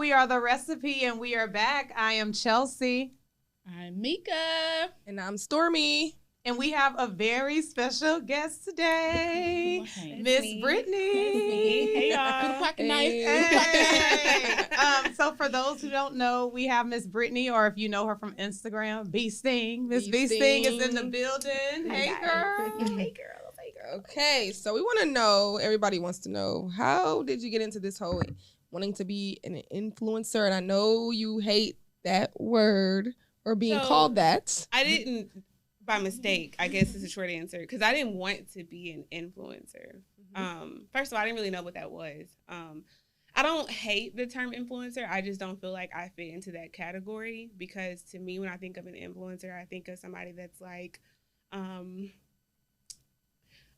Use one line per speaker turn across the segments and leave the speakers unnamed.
We are The Recipe, and we are back. I am Chelsea.
I'm Mika.
And I'm Stormy.
And we have a very special guest today, Miss Brittany.
Hey, y'all.
Hey. So for those who don't know, we have Miss Brittany, or if you know her from Instagram, B Sting. Miss B Sting is in the building. Hey, girl.
Hey, girl. Okay, so we want to know, everybody wants to know, how did you get into this whole wanting to be an influencer? And I know you hate that word or being called that.
I didn't by mistake, I guess is a short answer, because I didn't want to be an influencer. First of all, I didn't really know what that was. I don't hate the term influencer. I just don't feel like I fit into that category, because to me, when I think of an influencer, I think of somebody that's like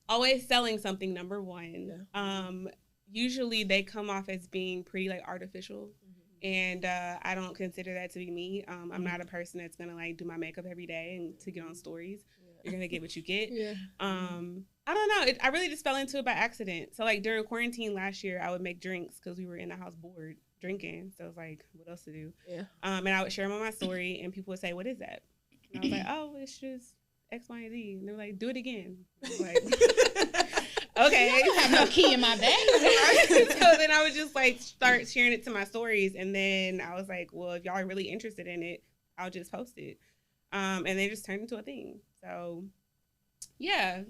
always selling something, number one. Yeah. Usually they come off as being pretty like artificial. And I don't consider that to be me. I'm not a person that's gonna like do my makeup every day and to get on stories. You're gonna get what you get. I don't know. I really just fell into it by accident. So like during quarantine last year, I would make drinks because we were in the house bored drinking. So I was like, what else to do? And I would share them on my story, and people would say, "What is that?" And I was like, "Oh, it's just X, Y, and Z." And they were like, "Do it again." I was like, okay.
I don't have no key in my bag.
So then I would just like start sharing it to my stories, and then I was like, well, if y'all are really interested in it, I'll just post it. And they just turned into a thing. So yeah,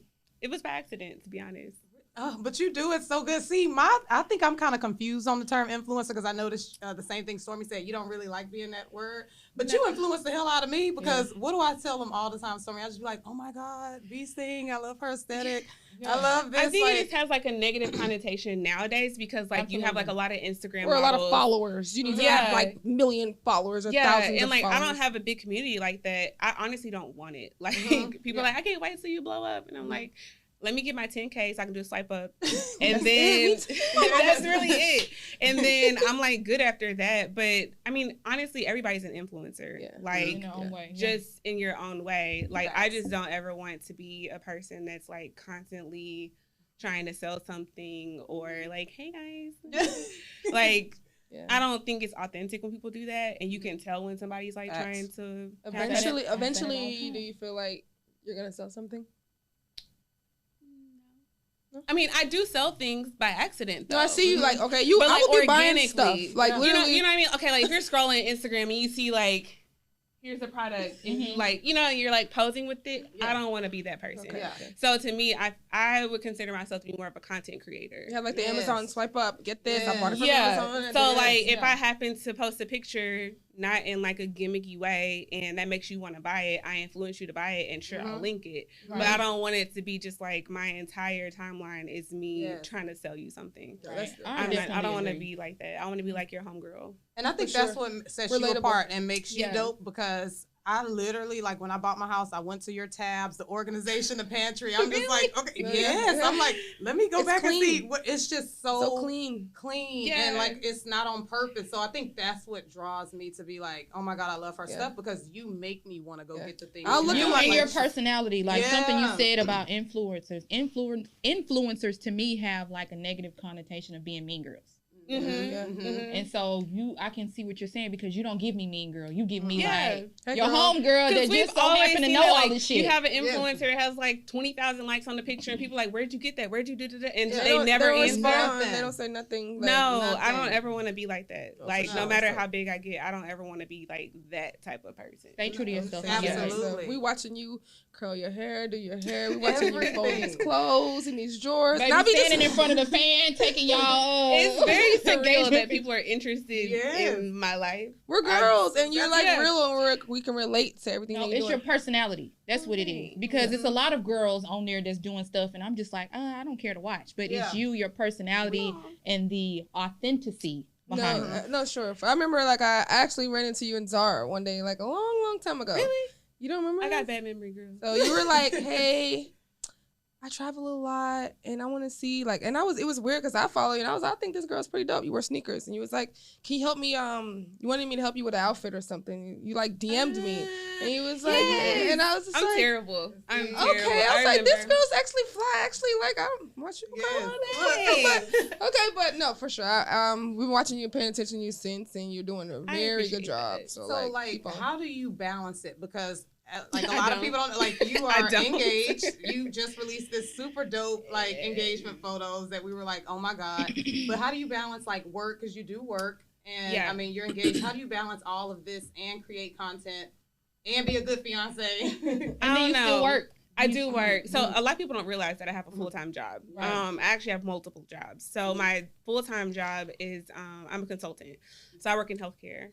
it was by accident, to be honest.
Oh, but you do it so good. See, I think I'm kind of confused on the term influencer, because I noticed the same thing Stormy said. You don't really like being that word, but you influence the hell out of me, because what do I tell them all the time, Stormy? I just be like, oh my God, B Sting, I love her aesthetic. I love this.
I think it just has like a negative connotation nowadays, because like you have like a lot of Instagram
or a lot
models.
of followers. You need to have like million followers or thousands
and like
of followers.
I don't have a big community like that. I honestly don't want it. Like people are like, I can't wait till you blow up, and I'm like, let me get my 10K so I can just swipe up. And then that's really it. And then I'm like good after that. But I mean, honestly, everybody's an influencer. Like in your own way, just in your own way. Like I just don't ever want to be a person that's like constantly trying to sell something, or like, hey guys. Like I don't think it's authentic when people do that. And you can tell when somebody's like trying to
eventually do you feel like you're gonna sell something?
I mean, I do sell things by accident, though.
No, I see you like, okay, but
like
I would be buying stuff. Like,
you know what I mean? Okay, like if you're scrolling Instagram and you see like, here's the product, and you like, you know, you're like posing with it. I don't want to be that person. So to me, I would consider myself to be more of a content creator.
Yeah, like the Amazon swipe up, get this. I bought it from Amazon.
So like, if I happen to post a picture, not in like a gimmicky way, and that makes you want to buy it, I influence you to buy it, and sure, I'll link it. But I don't want it to be just like my entire timeline is me trying to sell you something. I don't want to be like that. I want to be like your homegirl.
And I think that's what sets you apart and makes you dope, because I literally, like, when I bought my house, I went to your tabs, the organization, the pantry. I'm just like, okay, I'm like, let me go back and see. It's just so clean. And, like, it's not on purpose. So I think that's what draws me to be like, oh, my God, I love her stuff, because you make me want to go get the things.
I'll look at your personality, like something you said about influencers. Influencers, to me, have, like, a negative connotation of being mean girls. And so I can see what you're saying, because you don't give me mean girl. You give me like your home girl that just so happen to know all this shit.
You have an influencer that has like 20,000 likes on the picture, and people are like, where'd you get that? Where'd you do that? And they never respond.
They don't say nothing.
Like, no, I don't ever want to be like that. Like no matter how big I get, I don't ever want to be like that type of person.
Stay true to yourself.
Absolutely.
We watching you curl your hair, do your hair. We watching you fold these clothes in these drawers.
Baby, now be standing in front of the fan, taking y'all.
It's very surreal that people are interested in my life.
We're girls, and you're like real, and we can relate to everything.
It's your personality. That's what it is. Because it's a lot of girls on there that's doing stuff, and I'm just like, I don't care to watch. But it's you, your personality, and the authenticity behind it.
No, sure. I remember, like, I actually ran into you in Zara one day, like a long, long time ago.
Really?
You don't remember?
I got bad memory, girl.
So you were like, hey, I travel a lot and I want to see like, and it was weird because I follow you and I think this girl's pretty dope. You wear sneakers and you was like, can you help me? You wanted me to help you with an outfit or something. You like DM'd me and he was like, and I was just
I'm
like,
terrible. I'm
okay.
terrible.
I was like, this girl's actually fly. Actually, like, I'm watching you come on. Okay, but no, for sure. We've been watching you, paying attention to you since, and you're doing a very good job.
So like how do you balance it? Because like a lot of people don't, like, you are engaged. You just released this super dope like engagement photos that we were like, oh my God. But how do you balance like work, because you do work, and I mean you're engaged. How do you balance all of this and create content and be a good fiance?
And then you still work.
I do work. So a lot of people don't realize that I have a full-time job. Right. I actually have multiple jobs. So my full-time job is I'm a consultant. So I work in healthcare,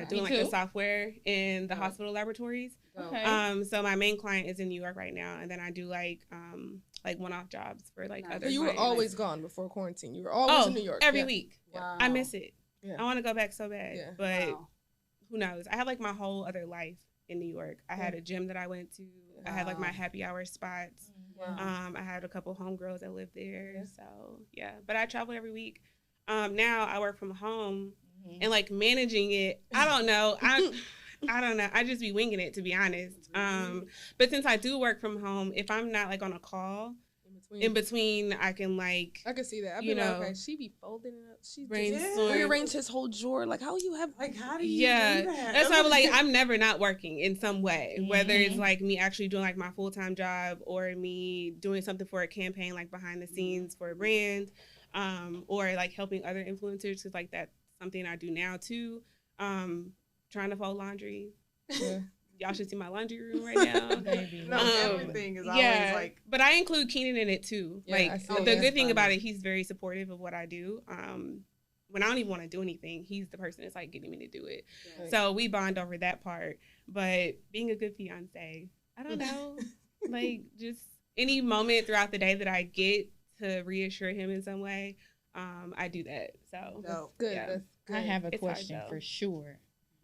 doing like the software in the hospital laboratories. Okay. So my main client is in New York right now, and then I do like one-off jobs for like other.
So you were always gone before quarantine. You were always in New York
every week.
Wow.
I miss it. Yeah. I want to go back so bad, but who knows? I had like my whole other life in New York. I had a gym that I went to. I had like my happy hour spots. Wow. I had a couple homegirls that lived there. So but I travel every week. Now I work from home and like managing it. I don't know. I don't know. I just be winging it, to be honest. But since I do work from home, if I'm not like on a call in between, I can like.
I can see that. I be like, okay, she be folding it up. She
brainstorm.
Rearrange his whole drawer. Like, how you have?
Like, how do you do that?
That's why I'm like, I'm never not working in some way. Whether it's like me actually doing like my full-time job or me doing something for a campaign, like behind the scenes for a brand, or like helping other influencers. Cause like that's something I do now too. Trying to fold laundry. Yeah. Y'all should see my laundry room right now. Baby.
No, everything is always like.
But I include Keenan in it too.
Yeah,
like the good thing about it, he's very supportive of what I do. When I don't even want to do anything, he's the person that's like getting me to do it. Right. So we bond over that part. But being a good fiance, I don't know, like just any moment throughout the day that I get to reassure him in some way, I do that. So
that's good.
Yeah.
That's good.
I have a question for sure.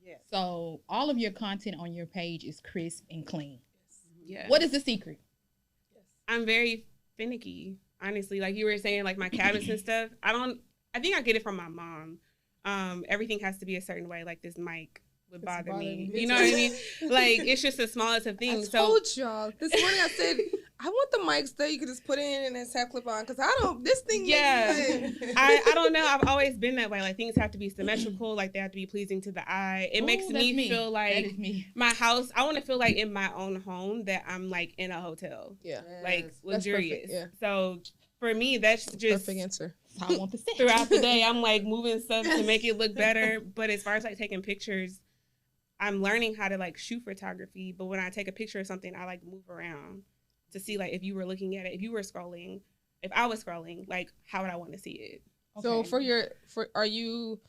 Yes. So all of your content on your page is crisp and clean.
Yeah.
What is the secret?
I'm very finicky, honestly. Like you were saying, like my cabinets and stuff. I think I get it from my mom. Everything has to be a certain way. Like this mic would bother me. You know what I mean? Like it's just the smallest of things.
I told y'all this morning. I said I want the mics that you could just put in and then have clip on because I don't. This thing.
I don't know. I've always been that way. Like things have to be symmetrical. Like they have to be pleasing to the eye. It makes me feel like my house. I want to feel like in my own home that I'm like in a hotel.
Yeah.
Like luxurious.
Yeah.
So for me, that's just
perfect answer.
I want to say
throughout the day, I'm like moving stuff to make it look better. But as far as like taking pictures, I'm learning how to like shoot photography. But when I take a picture of something, I like move around to see like if you were looking at it, if you were scrolling, if I was scrolling, like how would I want to see it?
Okay. So are you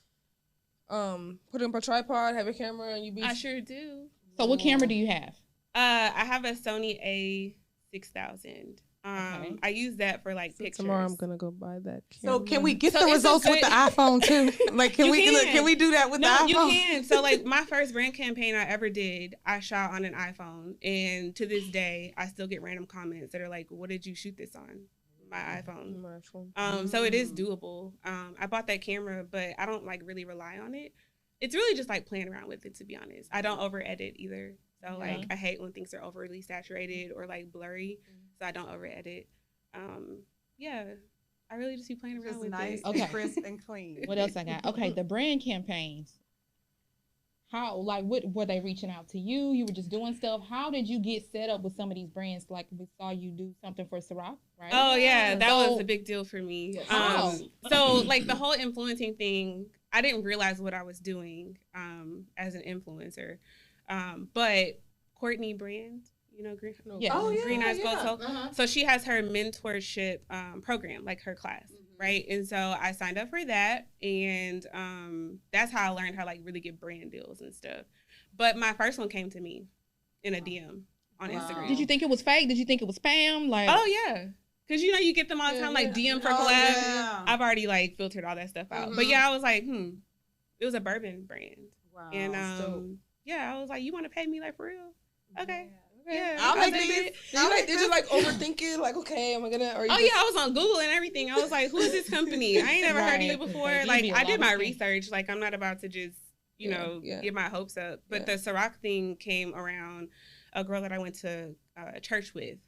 putting up a tripod, have a camera, and you be?
I sure do.
So what camera do you have?
I have a Sony A6000. I use that for like pictures.
Tomorrow I'm gonna go buy that camera.
So can we get the results with the iPhone too? Like can we do that with the iPhone?
No, you can. So like my first brand campaign I ever did, I shot on an iPhone, and to this day I still get random comments that are like, "What did you shoot this on?" My iPhone. So it is doable. I bought that camera, but I don't like really rely on it. It's really just like playing around with it, to be honest. I don't over edit either. So like I hate when things are overly saturated or like blurry. So I don't over edit. I really just be playing around with
nice,
it.
Okay.
Crisp and clean.
What else I got? Okay, the brand campaigns. How, like, what were they reaching out to you? You were just doing stuff. How did you get set up with some of these brands? Like we saw you do something for Ciroc, right?
Oh yeah, that was a big deal for me. So like the whole influencing thing, I didn't realize what I was doing as an influencer. But Courtney Brand, you know, Green Eyes Gold Soul. So she has her mentorship program, like her class, right? And so I signed up for that, and that's how I learned how to like really get brand deals and stuff. But my first one came to me in a DM on Instagram.
Did you think it was fake? Did you think it was spam? Like,
oh yeah, because you know you get them all the time, like DM for collab. Yeah. I've already like filtered all that stuff out. But yeah, I was like, it was a bourbon brand.
Wow.
And I was like, you want to pay me like for real? Okay. Yeah,
I'll make these.
Did you like overthink it? Like, okay, am I gonna? Or
yeah, I was on Google and everything. I was like, who is this company? I ain't never heard of it before. Like, I did my research. Like, I'm not about to just, you know, get my hopes up. But the Ciroc thing came around a girl that I went to church with.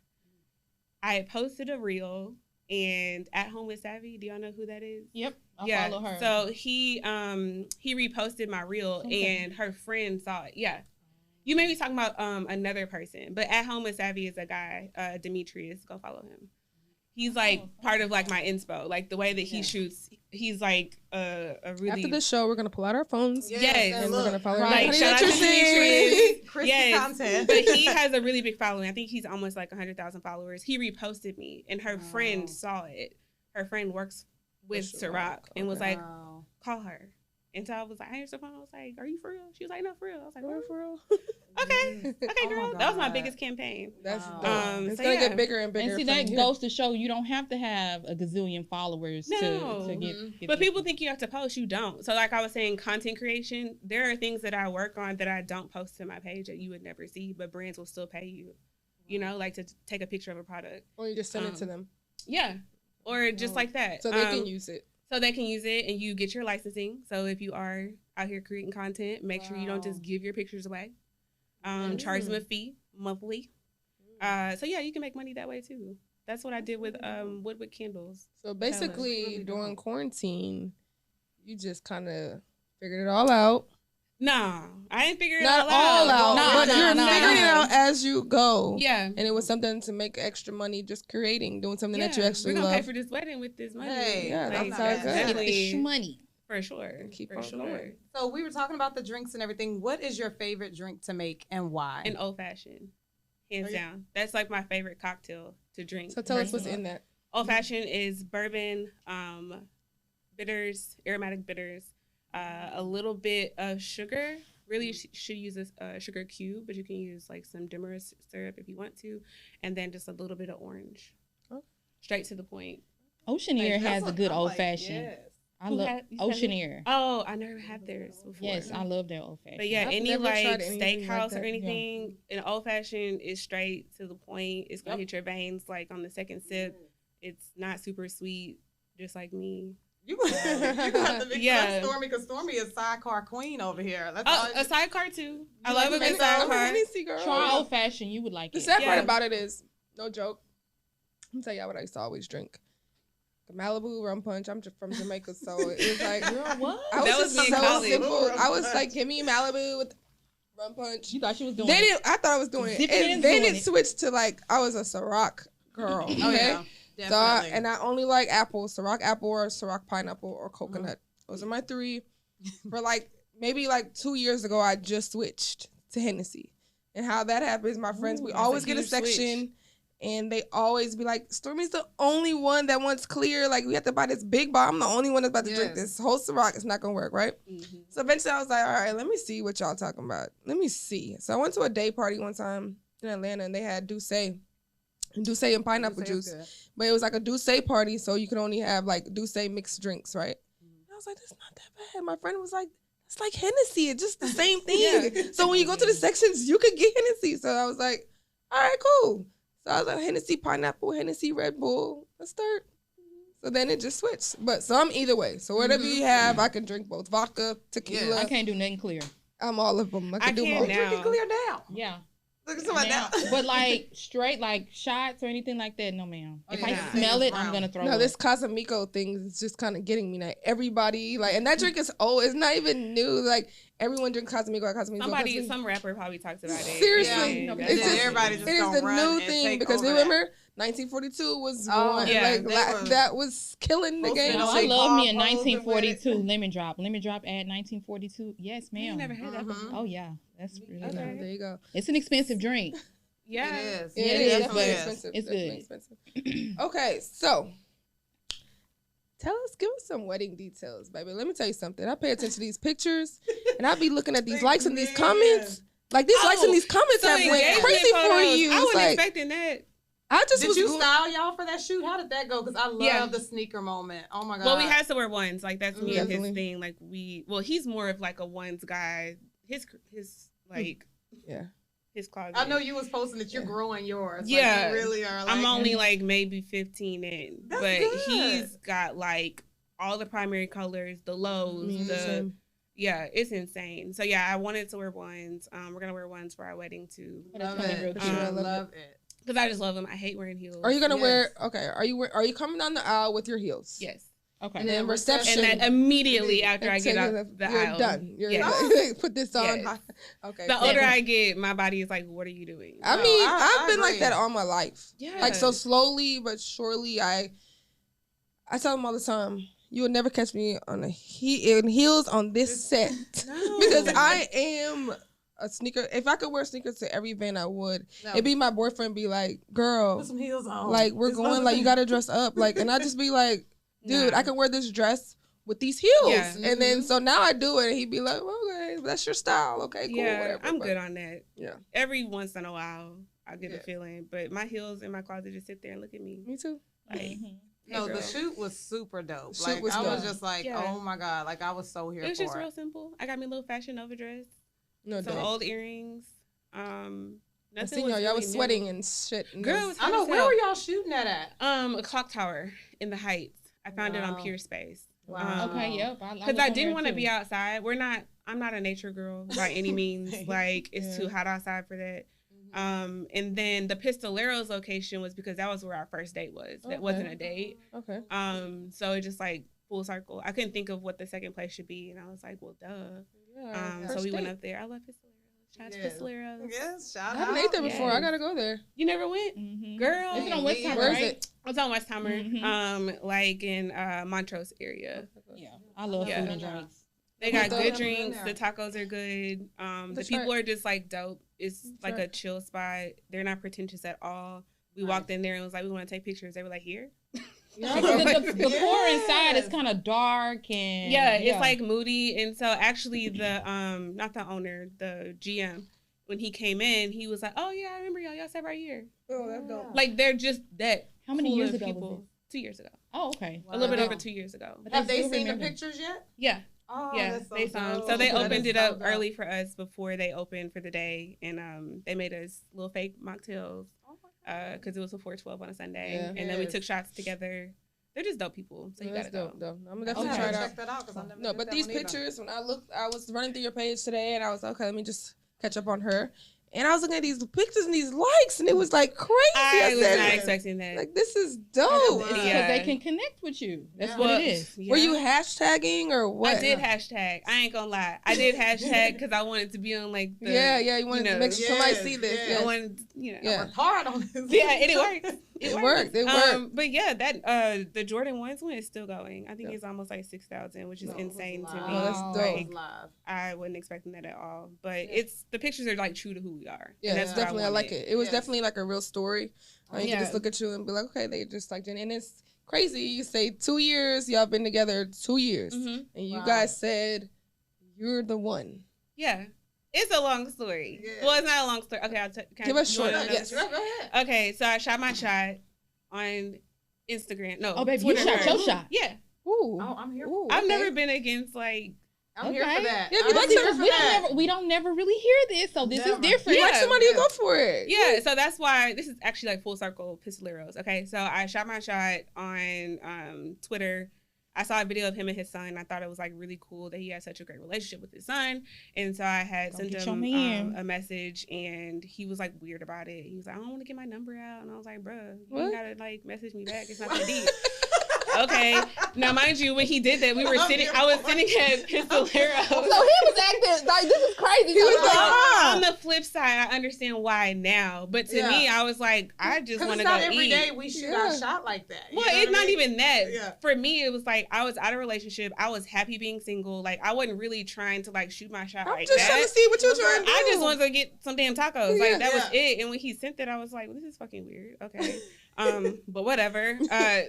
I had posted a reel, and At Home with Savvy. Do y'all know who that is?
Yep, I follow her.
So he reposted my reel, and her friend saw it. Yeah. You may be talking about another person, but At Home with Savvy is a guy, Demetrius. Go follow him. He's like part of like my inspo, like the way that he shoots. He's like a really.
After the show, we're gonna pull out our phones.
Yes,
and we're gonna follow.
Like shout out to Demetrius.
Crispy content.
But he has a really big following. I think he's almost like 100,000 followers. He reposted me, and her friend saw it. Her friend works with Ciroc and was like, call her. And so I was like, I answered the phone. I was like, are you for real? She was like, no, for real. I was like, oh, for real? Okay, girl. That was my biggest campaign.
That's it's gonna get bigger and bigger.
And see, that goes to show you don't have to have a gazillion followers to get.
But people think you have to post. You don't. So like I was saying, content creation. There are things that I work on that I don't post to my page that you would never see, but brands will still pay you. You know, like to take a picture of a product.
Or you just send it to them.
Yeah, or just like that.
So they can use it.
So they can use it, and you get your licensing. So if you are out here creating content, make sure you don't just give your pictures away. Charge them a fee monthly. So yeah, you can make money that way too. That's what I did with Woodwick candles.
So basically, during quarantine, you just kind of figured it all out.
Nah, I ain't figured it
all out. But you're figuring it out as you go.
Yeah.
And it was something to make extra money, just creating, doing something that you actually love.
We're going to pay for this wedding with this money.
Hey, yeah,
like,
that's how it goes.
Definitely
money.
For sure.
Keep
for
on
sure.
going.
So we were talking about the drinks and everything. What is your favorite drink to make and why?
An old fashioned. Hands down. That's like my favorite cocktail to drink.
So tell us what's in that.
Old fashioned is bourbon, bitters, aromatic bitters, a little bit of sugar. Really, you should use a sugar cube, but you can use like some dimmer syrup if you want to, and then just a little bit of orange. Oh. Straight to the point.
Oceanair has a good old fashioned. Yes. I love Oceanair.
Oh, I never had theirs before.
Yes, I love their old fashioned.
But yeah, any like steakhouse or anything, an old fashioned is straight to the point. It's gonna hit your veins like on the second sip. It's not super sweet, just like me.
You got the big Stormy, because Stormy is sidecar queen over here. That's
a sidecar too. I love a good sidecar.
Try old fashioned, you would like it.
The sad part about it is, no joke, I'm tell y'all what I used to always drink. The Malibu rum punch. I'm just from Jamaica, so it was like,
what?
I was just so simple. I was like, give me Malibu with rum punch.
You thought she was doing
it. I thought I was doing it. And then it switched to like, I was a Ciroc girl. Okay? Oh, yeah. Definitely. And I only like apple, Ciroc apple or Ciroc pineapple or coconut. Those are my three. For like, maybe like 2 years ago, I just switched to Hennessy. And how that happens, my friends, we always get a section and they always be like, Stormy's the only one that wants clear. Like, we have to buy this big bottle. I'm the only one that's about to drink this whole Ciroc. It's not going to work, right? Mm-hmm. So eventually I was like, all right, let me see what y'all talking about. Let me see. So I went to a day party one time in Atlanta and they had Douce and pineapple juice. But it was like a Douce party, so you could only have like Douce mixed drinks, right? And I was like, that's not that bad. My friend was like, it's like Hennessy. It's just the same thing. So when you go to the sections, you could get Hennessy. So I was like, all right, cool. So I was like, Hennessy pineapple, Hennessy Red Bull. Let's start. So then it just switched. But so I'm either way. So whatever you have, I can drink both. Vodka, tequila.
I can't do nothing clear.
I'm all of them. I can do them all.
Drinking clear now.
Yeah.
Look at somebody now.
But like straight like shots or anything like that, no ma'am. If I smell it, I'm gonna throw it.
No, this Casamico thing is just kind of getting me. Like everybody, like, and that drink is old. It's not even new. Like everyone drinks Casamico.
Some rapper probably talks about it.
Seriously,
it's just everybody just
the new thing because remember 1942 was one. Yeah, that was killing the game.
No, I love me a 1942 lemon drop. Lemon drop at 1942. Yes, ma'am.
I never had that before.
Oh yeah, that's really good.
There you go.
It's an expensive drink.
Yeah,
it is.
It is definitely expensive.
It's
definitely
good.
Expensive. Okay, so give us some wedding details, baby. Let me tell you something. I pay attention to these pictures, and I be looking at these likes and these comments. Like these likes and these comments have went crazy for you.
I wasn't expecting that.
Did you style y'all for that shoot? How did that go? Because I love the sneaker moment. Oh my god.
Well, we had to wear ones. Like that's me and his thing. Like he's more of like a ones guy. His his closet.
I know you was posting that you're growing yours.
Yeah.
Like, you really are. Like,
I'm only like maybe 15 in.
That's
but
good.
he's got like all the primary colors, the lows, yeah, it's insane. So yeah, I wanted to wear ones. We're gonna wear ones for our wedding too.
Love it. I love it.
Because I just love them. I hate wearing heels.
Are you gonna wear? Okay. Are you coming down the aisle with your heels?
Yes.
Okay.
And then reception.
And then immediately after I get out the
you're
aisle,
done. You're like, put this on.
Yes.
Okay.
The older I get, my body is like, "What are you doing?"
I mean, I've been like that all my life.
Yeah.
Like so slowly but surely. I tell them all the time. You will never catch me on in heels on this set because I am a sneaker. If I could wear sneakers to every event, I would. No. It'd be my boyfriend be like, "Girl,
put some heels on.
Like we're going. Like you gotta dress up. Like," and I just be like, "Dude, I can wear this dress with these heels." Yeah. And then so now I do it, and he'd be like, "Okay, that's your style. Okay, cool, whatever."
I'm good on that.
Yeah.
Every once in a while, I get a feeling, but my heels in my closet just sit there and look at me.
Me too.
Like.
No, the shoot was super dope. I was just like, oh my God. Like, I was so here for it.
It was just real simple. I got me a little Fashion Nova dress. Some old earrings. Nothing
I seen y'all was sweating and shit.
Girl,
I know. Where were y'all shooting that at?
A clock tower in the Heights. I found it on Pure Space.
Wow. Okay, yep.
Because I didn't want to be outside. I'm not a nature girl by any means. Like, it's too hot outside for that. And then the Pistoleros location was because that was where our first date was. That wasn't a date.
Okay.
So it just like full circle. I couldn't think of what the second place should be, and I was like, well, duh. Yeah, so we went up there. I love Pistoleros. Shout out to Pistoleros.
Yes, shout out.
I haven't ate there before. I gotta go there.
You never went, girl?
It's on West Hammer,
Where
right?
is it?
It's on West Hammer. Like in Montrose area.
Yeah, I love food and drinks.
They got good drinks. The tacos are good. The people are just like dope. It's like a chill spot. They're not pretentious at all. We walked in there and was like, we want to take pictures. They were like, here?
The core inside is kind of dark and
it's like moody. And so actually the not the owner, the GM, when he came in, he was like, oh yeah, I remember y'all. Y'all sat right here.
Oh, that's dope.
Like they're just that.
How many years ago?
People. 2 years ago.
Oh, okay.
A little bit over 2 years ago.
Have they seen the pictures yet?
Yeah.
Oh,
yeah, they saw them. So they opened it up early for us before they opened for the day, and they made us little fake mocktails because it was a 412 on a Sunday, and then we took shots together. They're just dope people, so you gotta go.
Dope. I'm gonna definitely try that out. No, but these pictures, when I was running through your page today, and I was like, okay, let me just catch up on her. And I was looking at these pictures and these likes, and it was like crazy.
I was not expecting that.
Like, this is dope.
It's because they can connect with you. That's what it is.
Yeah. Were you hashtagging or what?
I did hashtag. I ain't gonna lie. I did hashtag because I wanted to be on like the.
You wanted to make sure somebody see this.
I wanted, I
worked hard on this.
Yeah, and it worked.
It worked.
But yeah, that the Jordan 1's one is still going. I think it's almost like 6,000, which is insane to me.
Oh, that's dope.
Like, I wasn't expecting that at all. But the pictures are like true to who we are.
Yeah, that's definitely. I like it. It was definitely like a real story. You can just look at you and be like, okay, they just like, and it's crazy. You say 2 years, y'all been together 2 years, and you guys said you're the one.
Yeah. It's a long story. Yeah. Well, it's not a long story. Okay, I'll
give us short.
Yes, go ahead.
Okay, so I shot my shot on Instagram. No,
baby, Twitter. You shot your shot.
Yeah.
Ooh. Oh, I'm here.
Ooh,
I've never been against like.
I'm here for that.
Yeah,
we don't never really hear this, so this is different.
You like somebody to go for it.
Yeah, so that's why this is actually like full circle Pistoleros. Okay, so I shot my shot on Twitter. I saw a video of him and his son. I thought it was like really cool that he had such a great relationship with his son. And so I had sent him a message, and he was like weird about it. He was like, I don't want to get my number out. And I was like, bruh, you gotta like message me back. It's not that deep. Okay. Now, mind you, when he did that, I was sitting at Pistoleros.
So he was acting like, this is crazy. He was like,
on the flip side, I understand why now. But to me, I was like, I just want to go eat.
Because every day we shoot our shot like that.
Well, it's not even that. Yeah. For me, it was like, I was out of a relationship. I was happy being single. Like, I wasn't really trying to like shoot my shot like that. I'm just
trying to see what you're trying to do.
I just wanted to get some damn tacos. Like, that was it. And when he sent that, I was like, well, this is fucking weird. Okay. But whatever.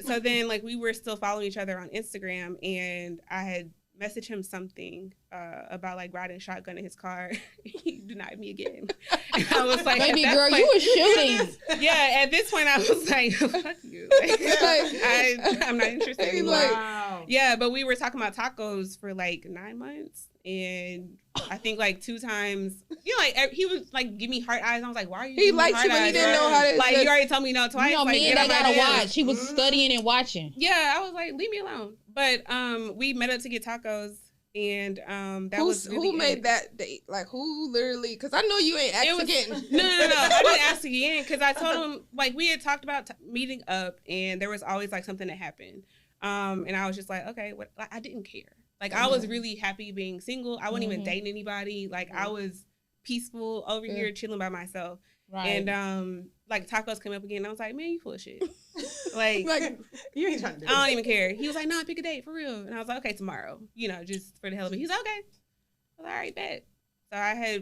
So then like we were still following each other on Instagram, and I had messaged him something about like riding shotgun in his car. He denied me again. And I was like,
baby girl, you were shooting.
Yeah, at this point I was like, fuck you. Like, I'm not interested anymore. Yeah, but we were talking about tacos for like 9 months. And I think like 2 times, like he was like, give me heart eyes. And I was like, why are you
He liked you, but he didn't know how to.
Like, you already told me no twice.
Me and that gotta watch. He was studying and watching.
Yeah, I was like, leave me alone. But we met up to get tacos. And that was really
who made that date? Like, who literally? Because I know you ain't asked again.
No. I didn't ask again because I told him, like, we had talked about meeting up, and there was always like something that happened. And I was just like, okay, what? Like, I didn't care. Like, I was really happy being single. I wasn't even dating anybody. Like, I was peaceful over here chilling by myself. Right. And like tacos came up again. And I was like, man, you full of shit. like
you ain't trying to do
I don't even care. He was like, nah, pick a date for real. And I was like, okay, tomorrow. Just for the hell of it. He's like, okay. I was like, all right, bet. So I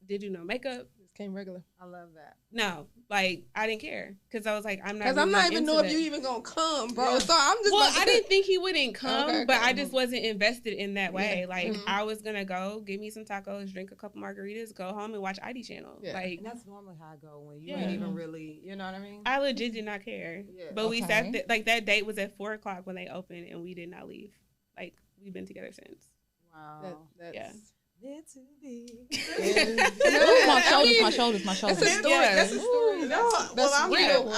did do no makeup.
Just came regular.
I love that.
No, like I didn't care because I was like, I'm not.
Because I'm not even know if you even gonna come, bro. Yeah. So I'm just.
Well, I didn't think he wouldn't come, but I just wasn't invested in that way. Yeah. Like I was gonna go get me some tacos, drink a couple margaritas, go home and watch ID channel. Yeah. Like
and that's normally how I go when you ain't even really, you know what I mean.
I legit did not care. Yeah. But we sat like that date was at 4:00 when they opened, and we did not leave. Like we've been together since.
Wow.
That's
to be.
My shoulders.
That's a story. Yeah. That's a story.
That's real.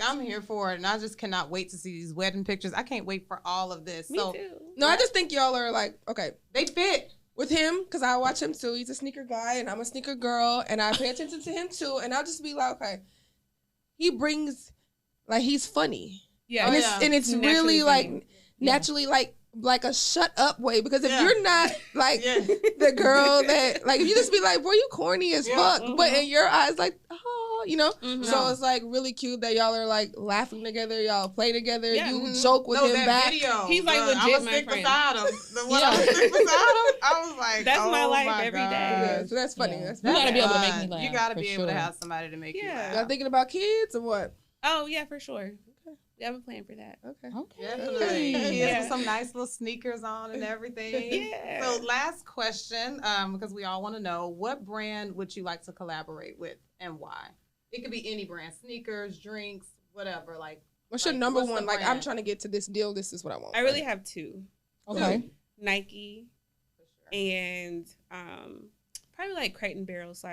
I'm here for it, and I just cannot wait to see these wedding pictures. I can't wait for all of this.
Me too.
No, I just think y'all are like, okay,
they fit
with him because I watch him too. He's a sneaker guy, and I'm a sneaker girl, and I pay attention to him too. And I'll just be like, okay, he brings, like, he's funny.
Yeah,
and it's really like naturally like a shut up way, because if you're not like the girl that like, if you just be like, boy, you corny as fuck, but in your eyes like, oh, so it's like really cute that y'all are like laughing together, y'all play together, you joke with him back.
Video,
he's like legit my friend.
Beside him. I was stick beside him, I was like,
that's my life every day.
Yeah, so that's funny.
You gotta be able to make me laugh.
You gotta be able to have somebody to make you laugh.
Y'all thinking about kids or what?
Oh yeah, for sure. We have a plan for that.
Okay.
Definitely. Kids with some nice little sneakers on and everything.
Yeah.
So last question, because we all want to know, what brand would you like to collaborate with and why? It could be any brand, sneakers, drinks, whatever. Like,
what's your number one? Like, I'm trying to get to this deal. This is what I want.
I really have 2.
Okay.
Nike and probably like Crate and Barrel /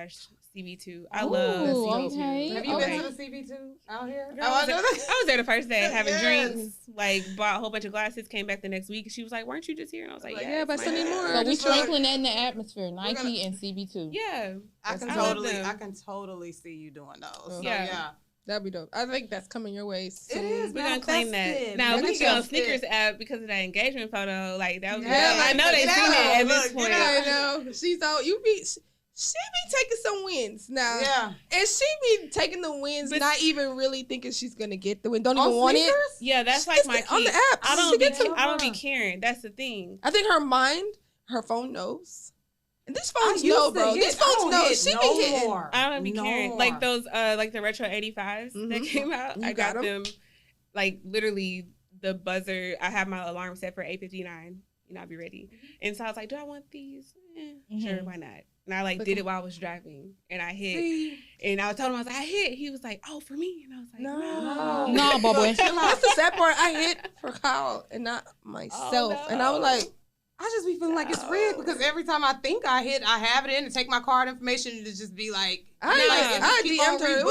CB2. I love CB2.
Okay.
Have you been to the CB2 out here?
Girl, I was there the first day having drinks, like bought a whole bunch of glasses, came back the next week. She was like, weren't you just here? And I was like, yeah,
but Sunday morning.
So we sprinkling that in the atmosphere, Nike and CB2.
Yeah.
I can totally see you doing those. So,
yeah.
That'd be dope. I think that's coming your way soon.
It is.
We're gonna claim that. Now we get on Sneakers app because of that engagement photo. Like that was I know they've seen it at this point.
I know. She's all she be taking some wins now.
Yeah.
And she be taking the wins, but not even really thinking she's gonna get the win. Don't even want it.
Yeah, that's like my key.
On the app.
I don't be caring. That's the thing.
I think her phone knows. And these phones know, bro. These phones know. She be hitting.
I don't be caring. Like those like the retro 85s that came out. I got them like literally the buzzer. I have my alarm set for 8:59. I'll be ready. And so I was like, do I want these? Sure, why not? And I did it while I was driving, and I hit. And I told him, I was like, I hit. He was like, oh, for me. And I was like,
no, Bubba.
That's the sad part. I hit for Kyle and not myself. Oh, no. And I was like,
I just be feeling like it's rigged because every time I think I hit, I have it in and take my card information to just be like,
I DM'd her.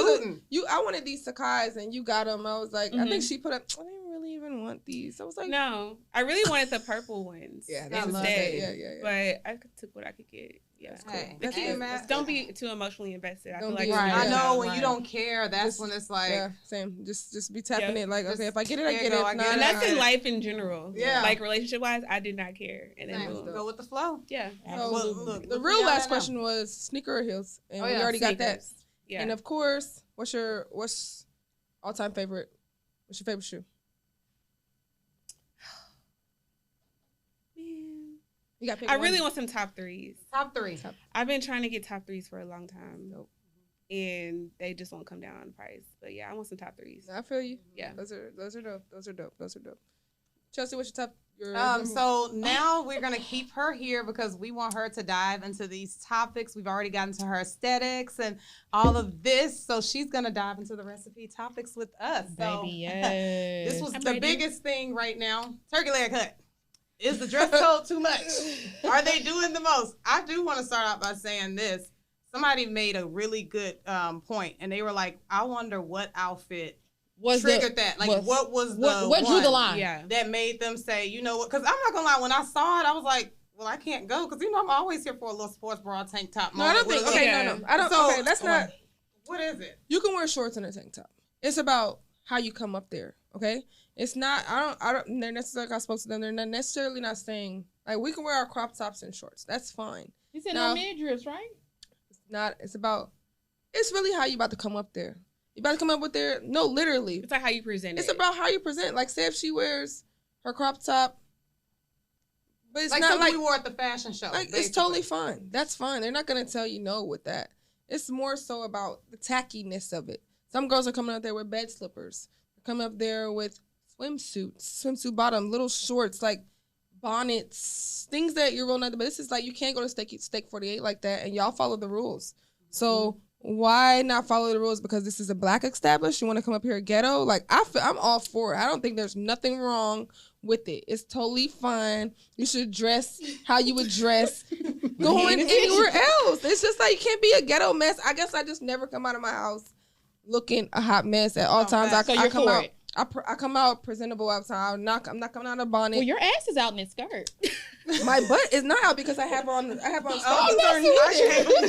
I wanted these Sakai's and you got them. I was like, I think she put up. I didn't really even want these. I was like,
no, I really wanted the purple ones. Instead.
Yeah.
But I took what I could get. Yeah,
that's cool.
Don't be too emotionally invested. I feel like
I know when you don't care, that's when it's like
same. Just be tapping it. Like, okay, if I get it, I get it.
And that's in life in general. Yeah, like relationship wise, I did not care, and then
go with the flow.
Yeah.
So the real last question was sneaker or heels, and we already got that.
Yeah.
And of course, what's all time favorite? What's your favorite shoe?
I really want some top 3s.
Top 3.
I've been trying to get top 3s for a long time. Nope. And they just won't come down on the price. But yeah, I want some top 3s.
I feel you.
Yeah.
Those are dope. Chelsea, what's your top?
So now we're going to keep her here because we want her to dive into these topics. We've already gotten to her aesthetics and all of this. So she's going to dive into the recipe topics with us.
Baby, yes.
This was the biggest thing right now. Turkey leg cut. Is the dress code too much? Are they doing the most? I do want to start out by saying this. Somebody made a really good point, and they were like, I wonder what outfit triggered that. Like, what was the
what drew the line?
That made them say, you know what? Because I'm not going to lie, when I saw it, I was like, well, I can't go. Because, I'm always here for a little sports bra tank top.
No, I don't think, no. I don't, okay, that's not.
What is it?
You can wear shorts and a tank top. It's about how you come up there, okay? It's not, I don't, they're necessarily, like I spoke to them, they're not necessarily not saying, like, we can wear our crop tops and shorts. That's fine.
You said no midriffs, right?
It's really how you about to come up there. You about to come up with there? No, literally.
It's like how you present
It's about how you present. Like, say if she wears her crop top, but it's
like
not like
we wore at the fashion show.
Like, it's totally fine. That's fine. They're not going to tell you no with that. It's more so about the tackiness of it. Some girls are coming out there with bed slippers. They're coming up there with swimsuit bottom, little shorts, like bonnets, things that you're rolling out. But this is like, you can't go to Steak 48 like that, and y'all follow the rules. So why not follow the rules? Because this is a black established. You want to come up here ghetto? Like, I'm all for it. I don't think there's nothing wrong with it. It's totally fine. You should dress how you would dress going anywhere else. It's just like, you can't be a ghetto mess. I guess I just never come out of my house looking a hot mess at all times. I come out presentable outside. I'm not coming out of a bonnet.
Well, your ass is out in this skirt.
My butt is not out because I have on stockings underneath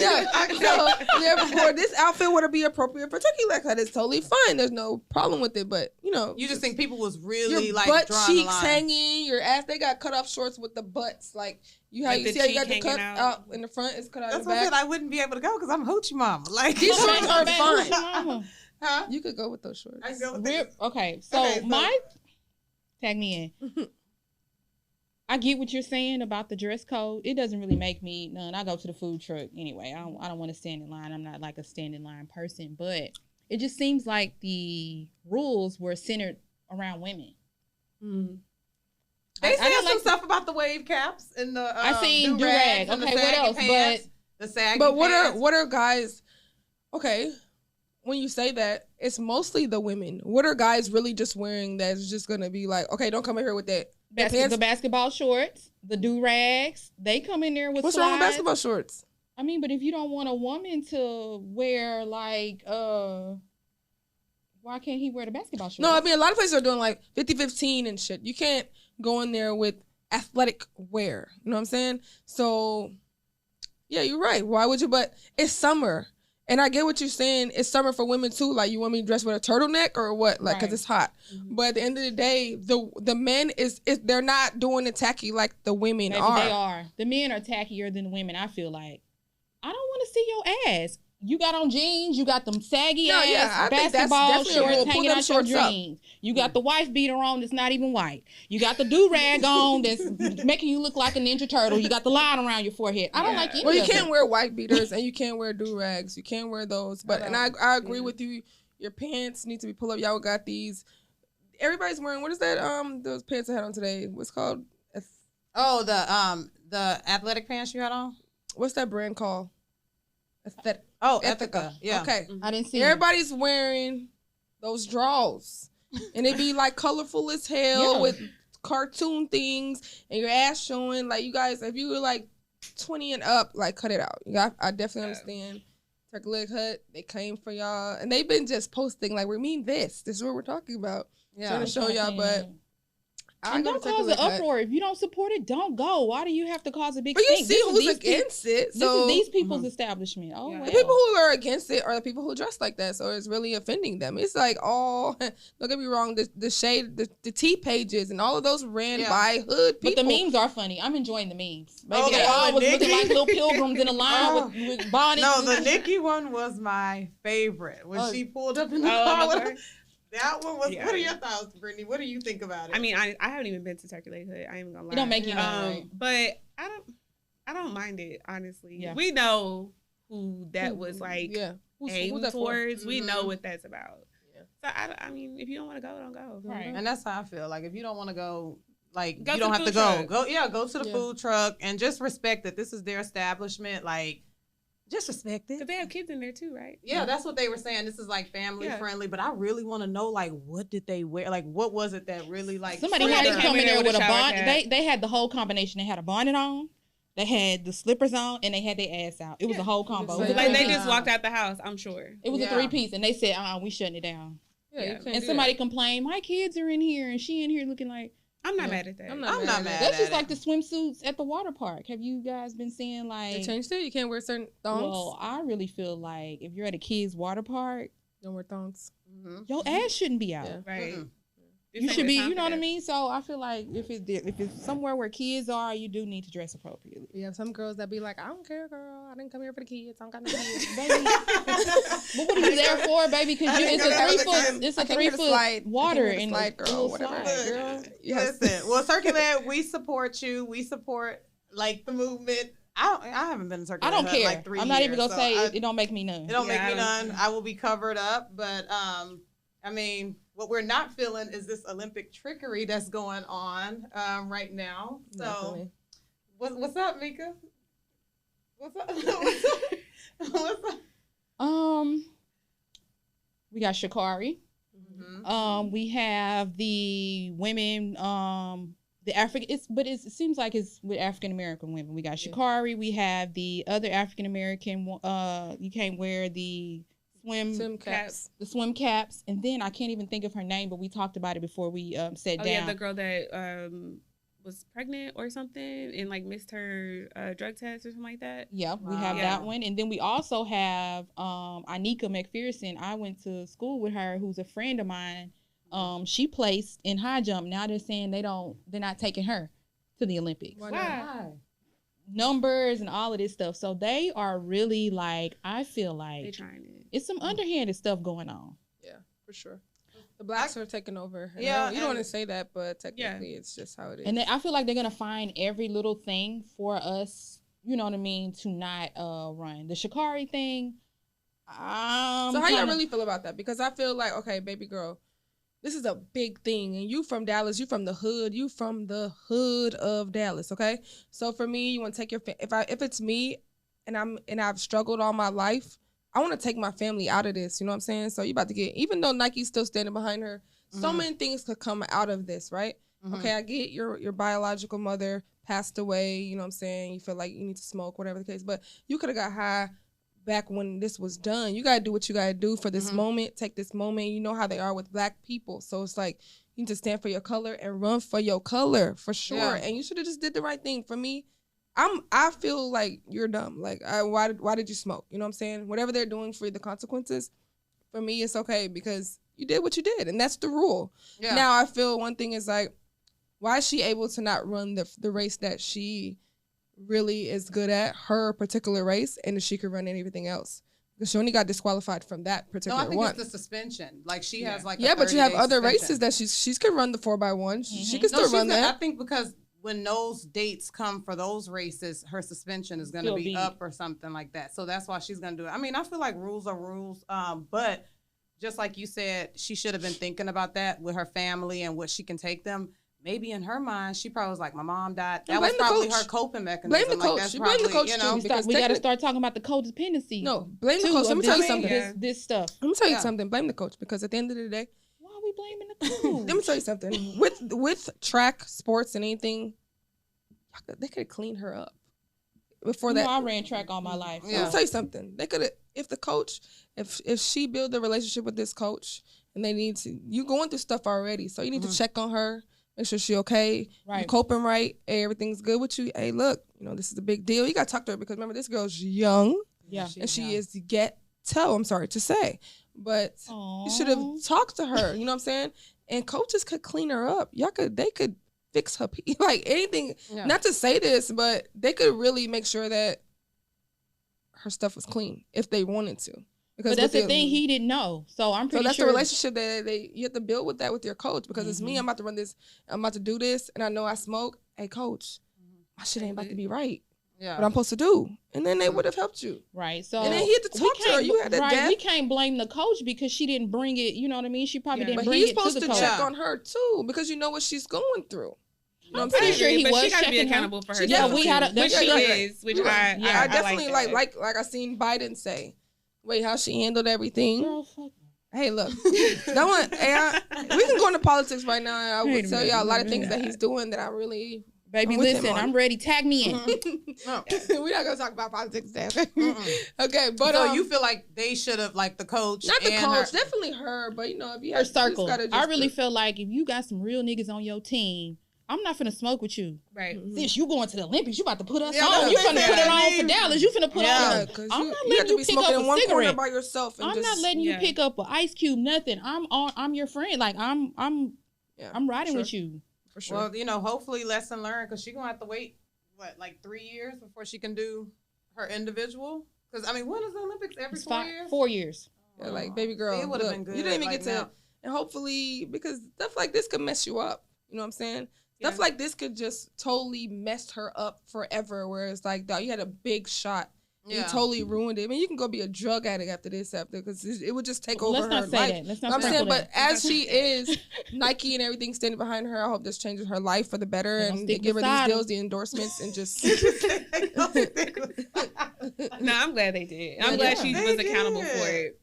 it. Therefore, this outfit would be appropriate for turkey leg cut. It's totally fine. There's no problem with it. But
you just think people was really
your
like
butt
drawing
cheeks
the line.
hanging, your ass. They got cut off shorts with the butts. Like you how you got the cut out in the front. It's cut out in the back.
That's what I said. I wouldn't be able to go because I'm hoochie mama. Like
these shorts are fine.
Huh?
You could go with those shorts.
I can go with
okay, so my tag me in. I get what you're saying about the dress code. It doesn't really make me none. I go to the food truck anyway. I don't want to stand in line. I'm not like a stand in line person, but it just seems like the rules were centered around women.
Mm-hmm. They said some stuff about the wave caps and the
I seen do-rag. Okay, what else?
Pants, the saggy
but
pants.
what are guys? Okay. When you say that, it's mostly the women. What are guys really just wearing that's just going to be like, okay, don't come in here with that.
The basketball shorts, the do-rags, they come in there with
What's
slides.
wrong with basketball shorts?
I mean, but if you don't want a woman to wear like, why can't he wear the basketball shorts?
No, I mean, a lot of places are doing like 50-15 and shit. You can't go in there with athletic wear. You know what I'm saying? So, yeah, you're right. Why would you? But it's summer. And I get what you're saying. It's summer for women too. Like, you want me to dress with a turtleneck or what? Like, because it's hot. Mm-hmm. But at the end of the day, the men they're not doing it tacky like the women are.
They are. The men are tackier than the women. I feel like I don't want to see your ass. You got on jeans. You got them saggy ass basketball shorts hanging out your jeans. You got the wife beater on that's not even white. You got the do-rag on that's making you look like a Ninja Turtle. You got the line around your forehead. I don't like any of
Well, you can't wear white beaters and you can't wear do-rags. You can't wear those. But and I agree with you. Your pants need to be pulled up. Y'all got these. Everybody's wearing, what is that? Those pants I had on today. What's called?
Oh, the athletic pants you had on?
What's that brand called? Aesthetic.
Oh, Ethica. Yeah.
Okay.
I didn't see
Everybody's wearing those draws. And they be like colorful as hell with cartoon things and your ass showing. Like, you guys, if you were like 20 and up, like, cut it out. I definitely understand. Turkey Leg Hut, they came for y'all. And they've been just posting, like, we mean this. This is what we're talking about.
Yeah.
Trying to show y'all, but
and don't cause an uproar. If you don't support it, don't go. Why do you have to cause a big thing?
But you see who's against it. So
this is these people's establishment. Oh,
the people who are against it are the people who dress like that. So it's really offending them. It's like don't get me wrong, the shade, the tea pages and all of those ran by hood people.
But the memes are funny. I'm enjoying the memes. Baby, they all was looking like little pilgrims in a line with bonnets.
No, the Nikki one was my favorite. When she pulled up in the car with her. That one was. Yeah. What are your thoughts, Brittany? What do you think about it?
I mean, I haven't even been to Turkey Leg Hut. I ain't even gonna lie.
It don't make you right.
But I don't mind it, honestly. Yeah. We know who that was like aimed towards. We know what that's about. Yeah. So I mean, if you don't want to go, don't go.
Right. And that's how I feel. Like, if you don't want to go, like, you don't have to go. Go to the food truck and just respect that this is their establishment. Like, Just respect it.
Because they have kids in there too, right?
Yeah, that's what they were saying. This is like family friendly, but I really want to know, like, what did they wear? Like, what was it that really, like,
somebody had to come in there with a bonnet. They had the whole combination. They had a bonnet on, they had the slippers on, and they had their ass out. It was a whole combo.
Like they just walked out the house, I'm sure.
It was a 3-piece, and they said, we shutting it down.
Yeah.
And somebody complained, my kids are in here, and she in here looking like.
I'm not mad at that.
I'm not mad at
That's just like the swimsuits at the water park. Have you guys been seeing like
they changed it? You can't wear certain thongs.
Well, I really feel like if you're at a kids water park,
don't wear thongs.
Your ass shouldn't be out.
Yeah.
Right.
You should be, you know what I mean? So I feel like if it's somewhere where kids are, you do need to dress appropriately.
We have some girls that be like, I don't care, girl. I didn't come here for the kids. I don't got no kids.
Baby. But what are you there for, baby? Because it's a 3-foot water in the
girl, whatever.
Girl. Listen, well, Circulate, we support you. We support like the movement. I haven't been in Circulate.
I don't care.
Like 3 years.
I'm not even gonna say it don't make me none.
It don't make me none. I will be covered up, but I mean, what we're not feeling is this Olympic trickery that's going on right now. So, what's up, Mika? What's up? What's up?
We got Sha'Carri. We have the women. The African. It seems like it's with African American women. We got Sha'Carri. We have the other African American. You can't wear the swim caps. The swim caps, and then I can't even think of her name, but we talked about it before we sat down.
Yeah, the girl that was pregnant or something and like missed her drug test or something like that.
Yeah, we have that one, and then we also have Anika McPherson. I went to school with her, who's a friend of mine. She placed in high jump. Now they're saying they're not taking her to the Olympics.
Why?
Numbers and all of this stuff. So they are really like, I feel like
they're trying it.
It's some underhanded stuff going on.
Yeah, for sure. The blacks are taking over.
Yeah,
you don't want to say that, but technically it's just how it is.
And I feel like they're gonna find every little thing for us, you know what I mean, to not run. The Sha'Carri thing.
So how y'all really feel about that? Because I feel like, okay, baby girl, this is a big thing, and you from Dallas, you from the hood of Dallas, okay? So for me, you want to take your if it's me, and I've struggled all my life, I want to take my family out of this. You know what I'm saying? So you about to get, even though Nike's still standing behind her, so many things could come out of this, right? Okay, I get your biological mother passed away. You know what I'm saying? You feel like you need to smoke, whatever the case, but you could have got high back when this was done. You got to do what you got to do for this moment. Take this moment. You know how they are with black people. So it's like, you need to stand for your color and run for your color for sure. Yeah. And you should have just did the right thing. For me, I feel like you're dumb. Like, why did you smoke? You know what I'm saying? Whatever they're doing for the consequences, for me, it's okay because you did what you did. And that's the rule. Yeah. Now, I feel one thing is like, why is she able to not run the race that she really is good at, her particular race, and she could run anything else? Because she only got disqualified from that particular one.
No, I think it's the suspension. Like she has like
but you have other races that she could run the 4x1. She could still run that.
I think because when those dates come for those races, her suspension is going to be up or something like that. So that's why she's going to do it. I mean, I feel like rules are rules. But just like you said, she should have been thinking about that with her family and what she can take them. Maybe in her mind, she probably was like, my mom died. That was probably her coping mechanism.
Blame the coach.
Like, that's
blame the coach,
you know,
because
we got to start talking about the codependency.
No, blame the coach. Let me tell you something.
This stuff.
Let me tell you something. Blame the coach, because at the end of the day,
why are we blaming the coach?
Let me tell you something. With track, sports, and anything, they could clean her up. Before that,
I ran track all my life.
So. Let me tell you something. They could have, if the coach, if she build a relationship with this coach, and they need to, you going through stuff already, so you need to check on her. Make sure she okay. Right. You coping right. Hey, everything's good with you. Hey, look, this is a big deal. You got to talk to her because remember, this girl's young. Yeah. And she is ghetto, I'm sorry to say. But you should have talked to her. You know what I'm saying? And coaches could clean her up. They could fix her. Like anything, not to say this, but they could really make sure that her stuff was clean if they wanted to.
But that's the thing, he didn't know. So I'm pretty sure.
So that's the relationship that you have to build with that with your coach. Because it's me, I'm about to run this, I'm about to do this, and I know I smoke. Hey, coach, my shit ain't about to be right. Yeah. What I'm supposed to do. And then they would have helped you.
Right. So
and then he had to talk to her. You had that
we can't blame the coach because she didn't bring it, you know what I mean? She probably didn't bring it to the coach.
But he's supposed to check on her too, because you know what she's going through. I'm
pretty sure he was.
She got to be
checking
accountable for herself.
Yeah, we had
which she is. Which
I definitely
like
like I seen Biden say, wait, how she handled everything.
Girl, fuck.
Hey, look, we can go into politics right now. I would tell y'all a lot of things that he's doing that I really.
Baby, listen, I'm ready. Tag me in.
We're not gonna talk about politics, Dan. Okay, but
so you feel like they should have, like, the coach,
not the
and
coach, definitely her. But you know, if you
her circle, I really
feel
feel like if you got some real niggas on your team, I'm not finna smoke with you.
Right.
Sis, you going to the Olympics? You about to put us on? You finna put it on for Dallas? You finna put on? I'm not letting you pick up a cigarette
by yourself.
I'm not letting you pick up an ice cube. Nothing. I'm your friend. Like I'm riding with you.
For sure.
Well, you know, hopefully lesson learned, because she's going to have to wait, like 3 years before she can do her individual? Because, I mean, when is the Olympics? Every 4 years?
4 years.
Yeah, like, baby girl,
it would have been good.
You didn't even
like
get to,
now.
and hopefully, because stuff like this could mess you up. You know what I'm saying? Stuff like this could just totally mess her up forever, where it's like, dog, you had a big shot. You totally ruined it. I mean, you can go be a drug addict after this, because it would just take over her life.
Let's not
I'm
say
saying,
that.
but as she is, Nike and everything standing behind her, I hope this changes her life for the better, and they give her these deals, the endorsements, and just.
No, I'm glad they did. I'm glad she was accountable for it.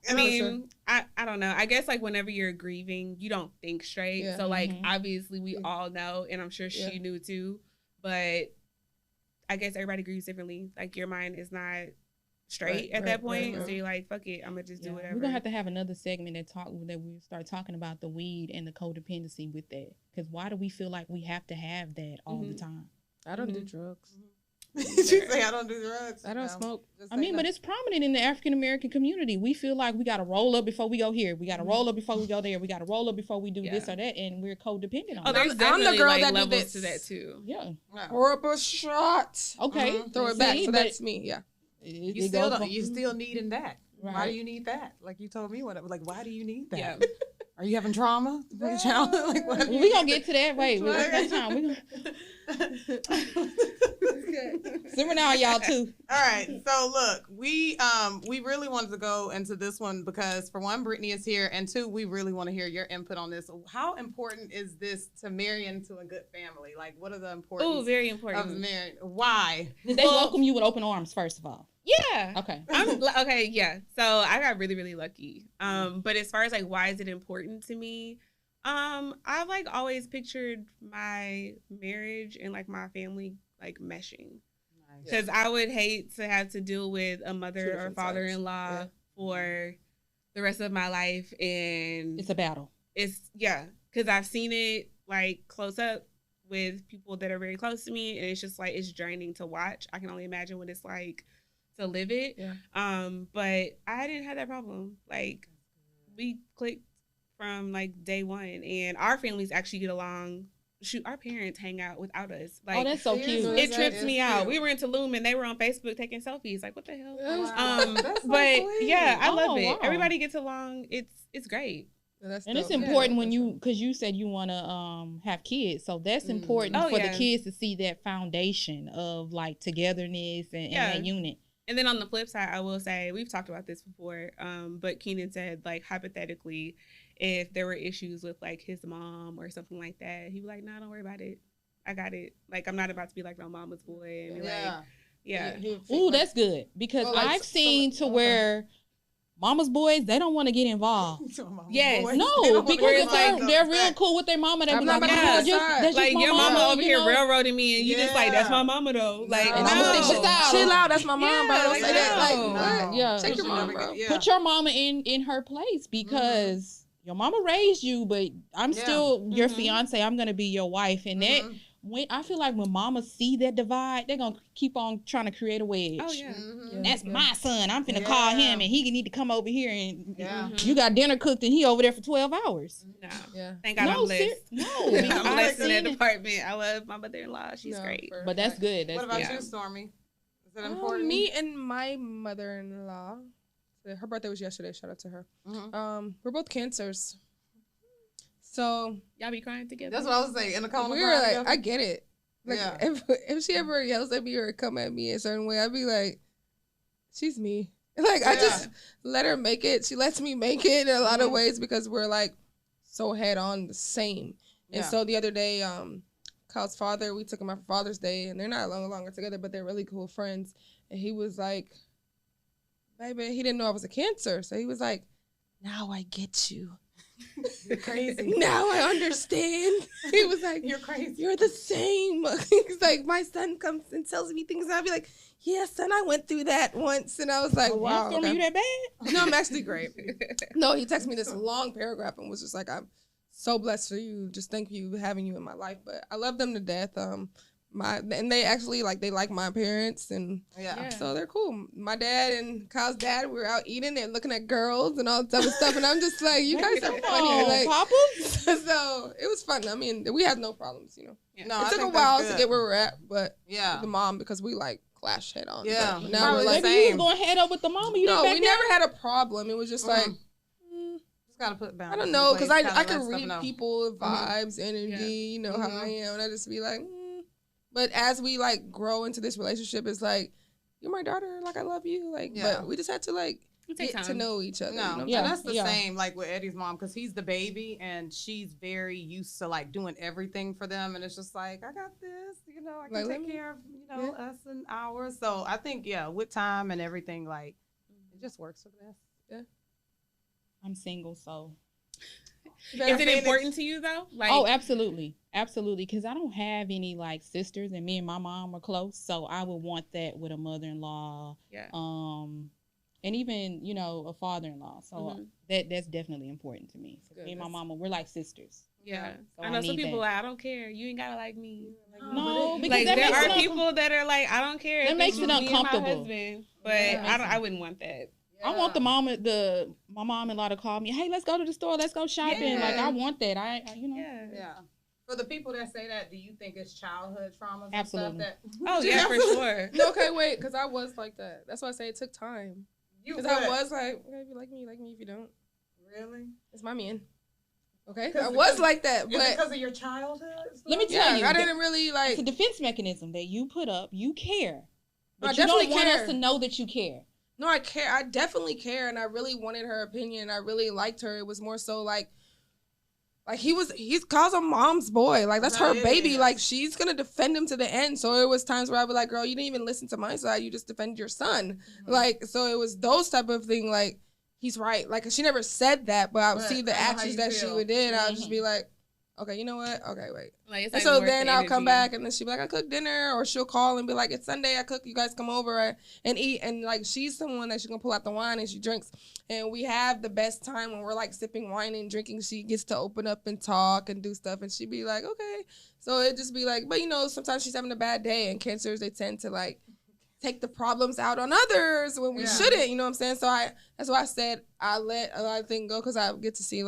I mean, I don't know. I guess, like, whenever you're grieving, you don't think straight. Yeah. So, like, obviously we all know, and I'm sure she knew too, but I guess everybody grieves differently. Like, your mind is not straight at that point. So you're like, fuck it, I'm gonna just do whatever.
We're gonna have another segment that we start talking about the weed and the codependency with that. Because why do we feel like we have to have that all the time?
I don't do drugs.
You say I don't do drugs.
I don't smoke.
I mean, but it's prominent in the African American community. We feel like we got to roll up before we go here. We got to roll up before we go there. We got to roll up before we do this or that, and we're codependent on
it. Oh, there's definitely like levels to that too.
Yeah.
Pour up a shot.
Okay.
Throw it back. So that's me. Yeah.
You still needing that. Right. Why do you need that? Like you told me, like, why do you need that? Yeah. Are you having trauma? Like, what
we gonna get to that. Wait, we got time. We gonna simmer now, y'all too.
All right. So look, we really wanted to go into this one because, for one, Brittany is here, and two, we really want to hear your input on this. How important is this to marry into a good family? Like, what are the importance?
Oh, very important.
Of marriage? Why?
Did they welcome you with open arms? First of all.
Yeah.
Okay.
Okay. Yeah. So I got really, really lucky. But as far as like, why is it important to me? I've like always pictured my marriage and like my family like meshing. Because I would hate to have to deal with a mother or father-in-law for the rest of my life, and
it's a battle.
Because I've seen it like close up with people that are very close to me, and it's just like it's draining to watch. I can only imagine what it's like to live it. But I didn't have that problem. Like, we clicked from like day one, and our families actually get along. Shoot, our parents hang out without us. Like,
oh, that's so cute.
It trips me out. We were in Tulum and they were on Facebook taking selfies. Like, what the hell?
That's so
but
sweet.
Yeah, I love it. Wow. Everybody gets along. It's great.
And it's important when you, because you said you want to have kids, so that's important for the kids to see that foundation of like togetherness and that unit.
And then on the flip side, I will say, we've talked about this before, but Keenan said, like, hypothetically, if there were issues with, like, his mom or something like that, he'd be like, nah, don't worry about it. I got it. Like, I'm not about to be, like, no mama's boy. And
Ooh, that's good. Because I've seen where mama's boys, they don't want to get involved.
Yes.
No, because they're real cool with their mama. They be like, that's
like
my
your mama over here railroading me, and you just like, that's my mama though. Like,
chill out. That's my mom, bro. Don't say that.
Like,
yeah, take your mom, bro.
Put your mama in her place, because your mama raised you, but I'm still your fiance. I'm gonna be your wife, and that. I feel like when mamas see that divide, they're gonna keep on trying to create a wedge.
Oh yeah,
that's my son. I'm finna call him, and he need to come over here. And you got dinner cooked, and he over there for 12 hours.
No, thank God I'm blessed. I'm blessed in that department. I love my mother-in-law. She's great.
But that's good.
What about you, Stormy? Is it important?
Me and my mother-in-law. Her birthday was yesterday. Shout out to her. We're both cancers. So
y'all be crying together.
That's what I was saying. In the coma,
we were like, together? I get it. Like, if she ever yells at me or come at me a certain way, I'd be like, she's me. Like, I just let her make it. She lets me make it in a lot of ways, because we're like so head on the same. And so the other day, Kyle's father, we took him out for Father's Day, and they're not no longer together, but they're really cool friends. And he was like, baby, he didn't know I was a Cancer. So he was like, now I get you.
You're crazy.
Now I understand. He was like,
you're crazy.
You're the same. He's like, my son comes and tells me things, and I'll be like, yeah, son, I went through that once. And I was like, wow.
Okay. You that bad?
No, I'm actually great. No, he texted me this long paragraph and was just like, I'm so blessed for you. Just thank you for having you in my life. But I love them to death. And they actually they like my parents, and so they're cool. My dad and Kyle's dad, we were out eating and looking at girls and all this other stuff, and I'm just like, you guys are funny, like Papas. So it was fun. I mean, we had no problems, you know.
No,
it took a while to get where we're at, but the mom, because we clash head on.
Yeah,
but now we're like,
maybe you was going head up with the mama.
No, we never had a problem. It was just like.
Gotta put boundaries.
I don't know, because I can read people vibes, energy, you know how I am, and I just be like. But as we grow into this relationship, it's like, you're my daughter, I love you, but we just had to get to know each other.
No,
you know
and that's the same with Eddie's mom, because he's the baby and she's very used to doing everything for them, and it's just I got this, I can take care of us and ours. So I think with time and everything, it just works for the best.
Yeah,
I'm single, so.
Is it important to you though?
Oh, absolutely. Absolutely. Because I don't have any sisters, and me and my mom are close. So I would want that with a mother-in-law. Yeah. And even, a father-in-law. So that's definitely important to me. So me and my mama, we're like sisters.
Yeah. So I know some people I don't care. You ain't gotta like me.
No, because
there are people that are I don't care.
That makes it uncomfortable.
My husband, but I wouldn't want that.
Yeah. I want my mom-in-law to call me. Hey, let's go to the store. Let's go shopping.
Yeah.
I want that.
Yeah. For the people that say that, do you think it's childhood traumas?
Absolutely.
Oh yeah, for sure.
No, okay, wait, because I was like that. That's why I say it took time. Because I was like, okay, if you like me if you don't.
Really?
It's my man. Okay, I was like that, but
because of your childhood.
Let me tell you,
I didn't really
It's a defense mechanism that you put up. You care, but
you
don't want us to know that you care.
No, I care. I definitely care, and I really wanted her opinion. I really liked her. It was more so he's Kyle's mom's boy. That's her baby. She's gonna defend him to the end. So it was times where I'd be like, girl, you didn't even listen to my side. You just defended your son. So it was those type of thing. He's right. She never said that, but I would see the actions that she would do. I would just be like, okay, you know what? Okay, wait. And so then I'll come back, and then she'll be like, I cooked dinner, or she'll call and be like, it's Sunday, I cook, you guys come over and eat. And she's someone that she's gonna pull out the wine and she drinks, and we have the best time when we're sipping wine and drinking. She gets to open up and talk and do stuff, and she'd be like, okay. So it'd just be but sometimes she's having a bad day, and Cancers, they tend to take the problems out on others when we shouldn't, you know what I'm saying? So that's why I said I let a lot of things go, because I get to see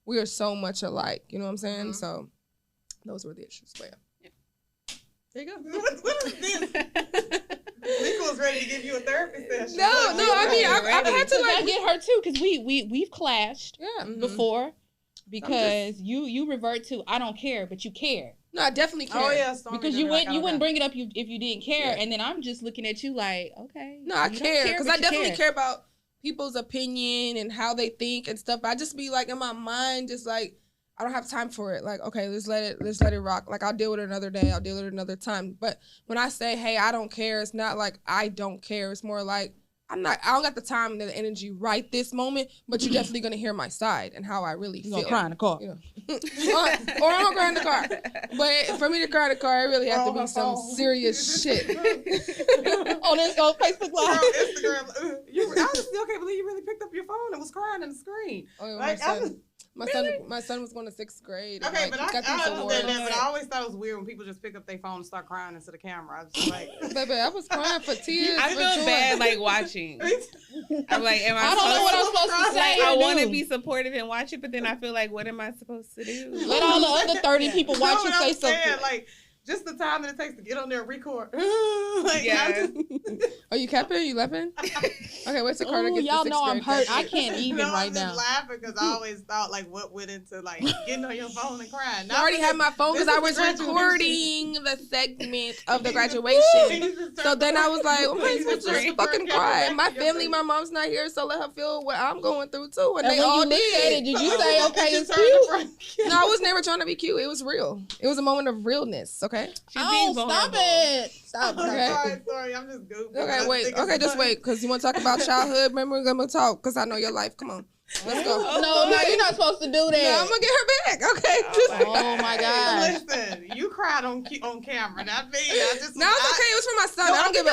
we are so much alike, you know what I'm saying? Mm-hmm. So those were the issues. But there you go.
What is this? Nico was ready to give you a therapy session.
No, I mean, I've had to
I get her too, because we've clashed before, because you revert to I don't care, but you care.
No, I definitely care.
Oh yeah,
because you wouldn't bring it up if you didn't care, and then I'm just looking at you okay.
No, I care, because I definitely care about people's opinion and how they think and stuff. I just be in my mind, just I don't have time for it. Okay, let's let it rock. I'll deal with it another day. I'll deal with it another time. But when I say, hey, I don't care, it's not I don't care. It's more I don't got the time and the energy right this moment, but you're definitely gonna hear my side and how I really feel.
You're gonna cry in the car.
Or I'm gonna cry in the car. But for me to cry in the car, it really has to be some serious shit.
On this Facebook Live.
Instagram. I still can't believe you really picked up your phone and was crying in the screen.
Oh, my son was going to 6th grade.
Okay, but I understand that, but I always thought it was weird when people just pick up their phone and start crying into the camera. I was just
baby, I was crying for tears.
I feel bad watching. I'm am
I don't know what I'm supposed to say.
I want to be supportive and watch it, but then I feel what am I supposed to do?
Let all the other 30 people watch you say something.
just the time that it takes to get on there and record.
Are you capping? Are you laughing? Okay, wait till Carter gets
y'all
to
know I'm hurt. I can't even right
I'm
now.
just laughing because I always thought like what went into like getting on your phone and crying.
I already had my phone because I was recording the segment of the graduation. So then I was like, oh, my supposed to just fucking cry. My family, my mom's not here, so let her feel what I'm going through too. And they all did.
Did you say, okay, it's cute?
No, I was never trying to be cute. It was real. It was a moment of realness, okay?
Stop it. Stop it.
Okay. Sorry, I'm just goofy.
Okay, wait. Okay, just wait, because you want to talk about childhood memory? We're going to talk, because I know your life. Come on. Let's go.
No, you're not supposed to do that.
No, I'm going to get her back. Okay.
Oh my God.
Listen, you cried on camera, not me.
No, it's okay. It was for my son.
No,
I don't give a...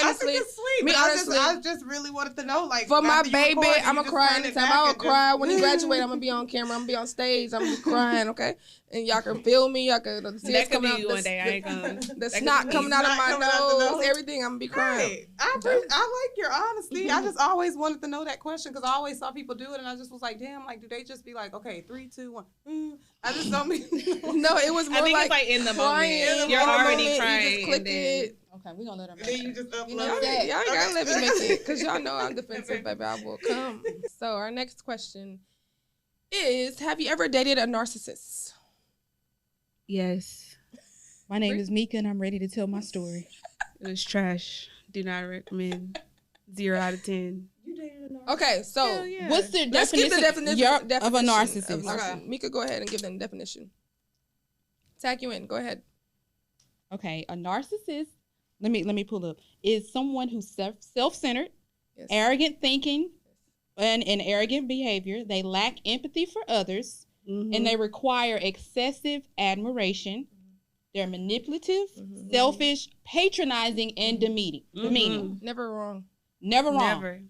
honestly. I just really wanted to know, like...
For my baby, I'm going to cry anytime. I will cry. When he graduates, I'm going to be on camera. I'm going to be on stage. I'm going to be crying, okay? And y'all can feel me. Y'all can...
That could be one day. I ain't gonna...
The snot coming out of my nose. Everything. I'm going to be crying.
I like your honesty. I just always wanted to know that question because I always saw people do it and I just was like, damn, like, do they just be like, okay, 3, 2, 1. I just don't mean...
No, it was more
I think
like...
it's like in the
crying.
moment. You're already crying.
You just click it.
Okay, we're going to let her make
then you just upload
it. Y'all gotta let me make it because y'all know I'm defensive, baby. I will come. So our next question is, have you ever dated a narcissist?
Yes.
My name is Mika and I'm ready to tell my story.
It was trash. Do not recommend. 0 out of 10.
You dated a narcissist?
Okay, so
what's the
let's give the definition
of a narcissist?
Okay. Mika, go ahead and give them the definition. Tag you in. Go ahead.
Okay, a narcissist, let me pull up, is someone who's self-centered, arrogant thinking, and arrogant behavior. They lack empathy for others, and they require excessive admiration. They're manipulative, selfish, patronizing, and demeaning.
Never wrong.
Never wrong.
Never.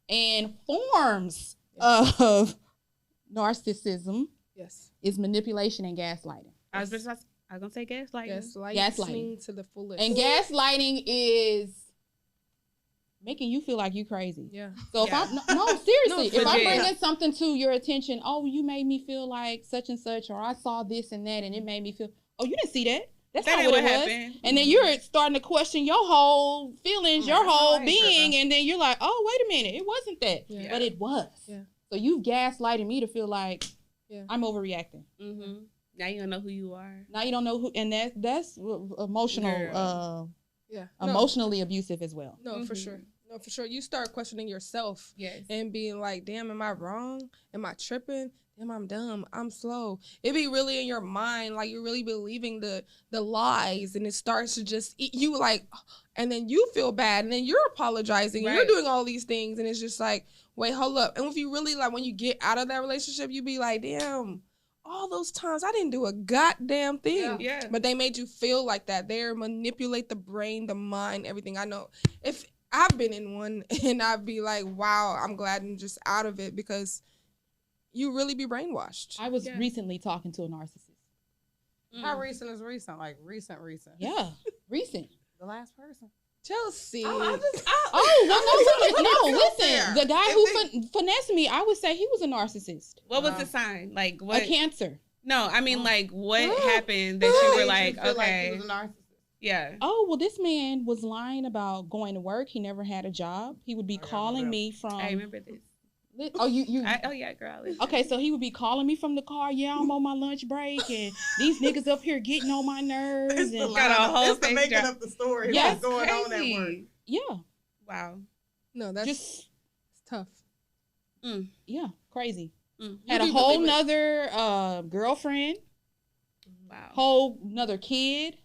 And forms of narcissism is manipulation and gaslighting.
I was going to say gaslighting.
Gaslighting to the fullest.
And gaslighting is making you feel like you crazy.
Yeah.
So if seriously, if I bring in something to your attention, oh, you made me feel like such and such, or I saw this and that, and it made me feel, oh, you didn't see that. That's not what it was.
Happened.
And then you're starting to question your whole feelings, your whole being, and then you're like, oh, wait a minute, it wasn't that, but it was. Yeah. So you gaslighting me to feel like I'm overreacting.
Now you don't know who you are.
Now you don't know who, and that's emotional. Emotionally abusive as well.
No, for sure. No, for sure. You start questioning yourself.
Yes.
And being like, damn, am I wrong? Am I tripping? Damn, I'm dumb. I'm slow. It be really in your mind, like you're really believing the lies, and it starts to just eat you, like, and then you feel bad, and then you're apologizing, and you're doing all these things, and it's just like, wait, hold up. And if you really, like, when you get out of that relationship, you be like, damn, all those times I didn't do a goddamn thing.
Yeah.
But they made you feel like that. They manipulate the brain, the mind, everything. I know. If I've been in one, and I'd be like, wow, I'm glad I'm just out of it, because you really be brainwashed.
I was recently talking to a narcissist.
How recent is recent? Like recent?
Yeah, recent.
The last person.
Chelsea.
Listen. The guy who finessed me, I would say he was a narcissist.
What was the sign? Like what?
A Cancer.
No, I mean like what happened that you were like, okay.
Like he was a narcissist.
Yeah.
Oh, well, this man was lying about going to work. He never had a job. He would be calling me from.
I remember this.
Oh, you.
Yeah, girl.
Okay, so he would be calling me from the car. Yeah, I'm on my lunch break, and these niggas up here getting on my nerves.
It's
and
got a whole thing making up the story.
Yeah,
what's going on at work.
Yeah.
Wow.
No, that's
just
it's tough.
Yeah, crazy. Had a whole nother girlfriend.
Wow.
Whole nother kid.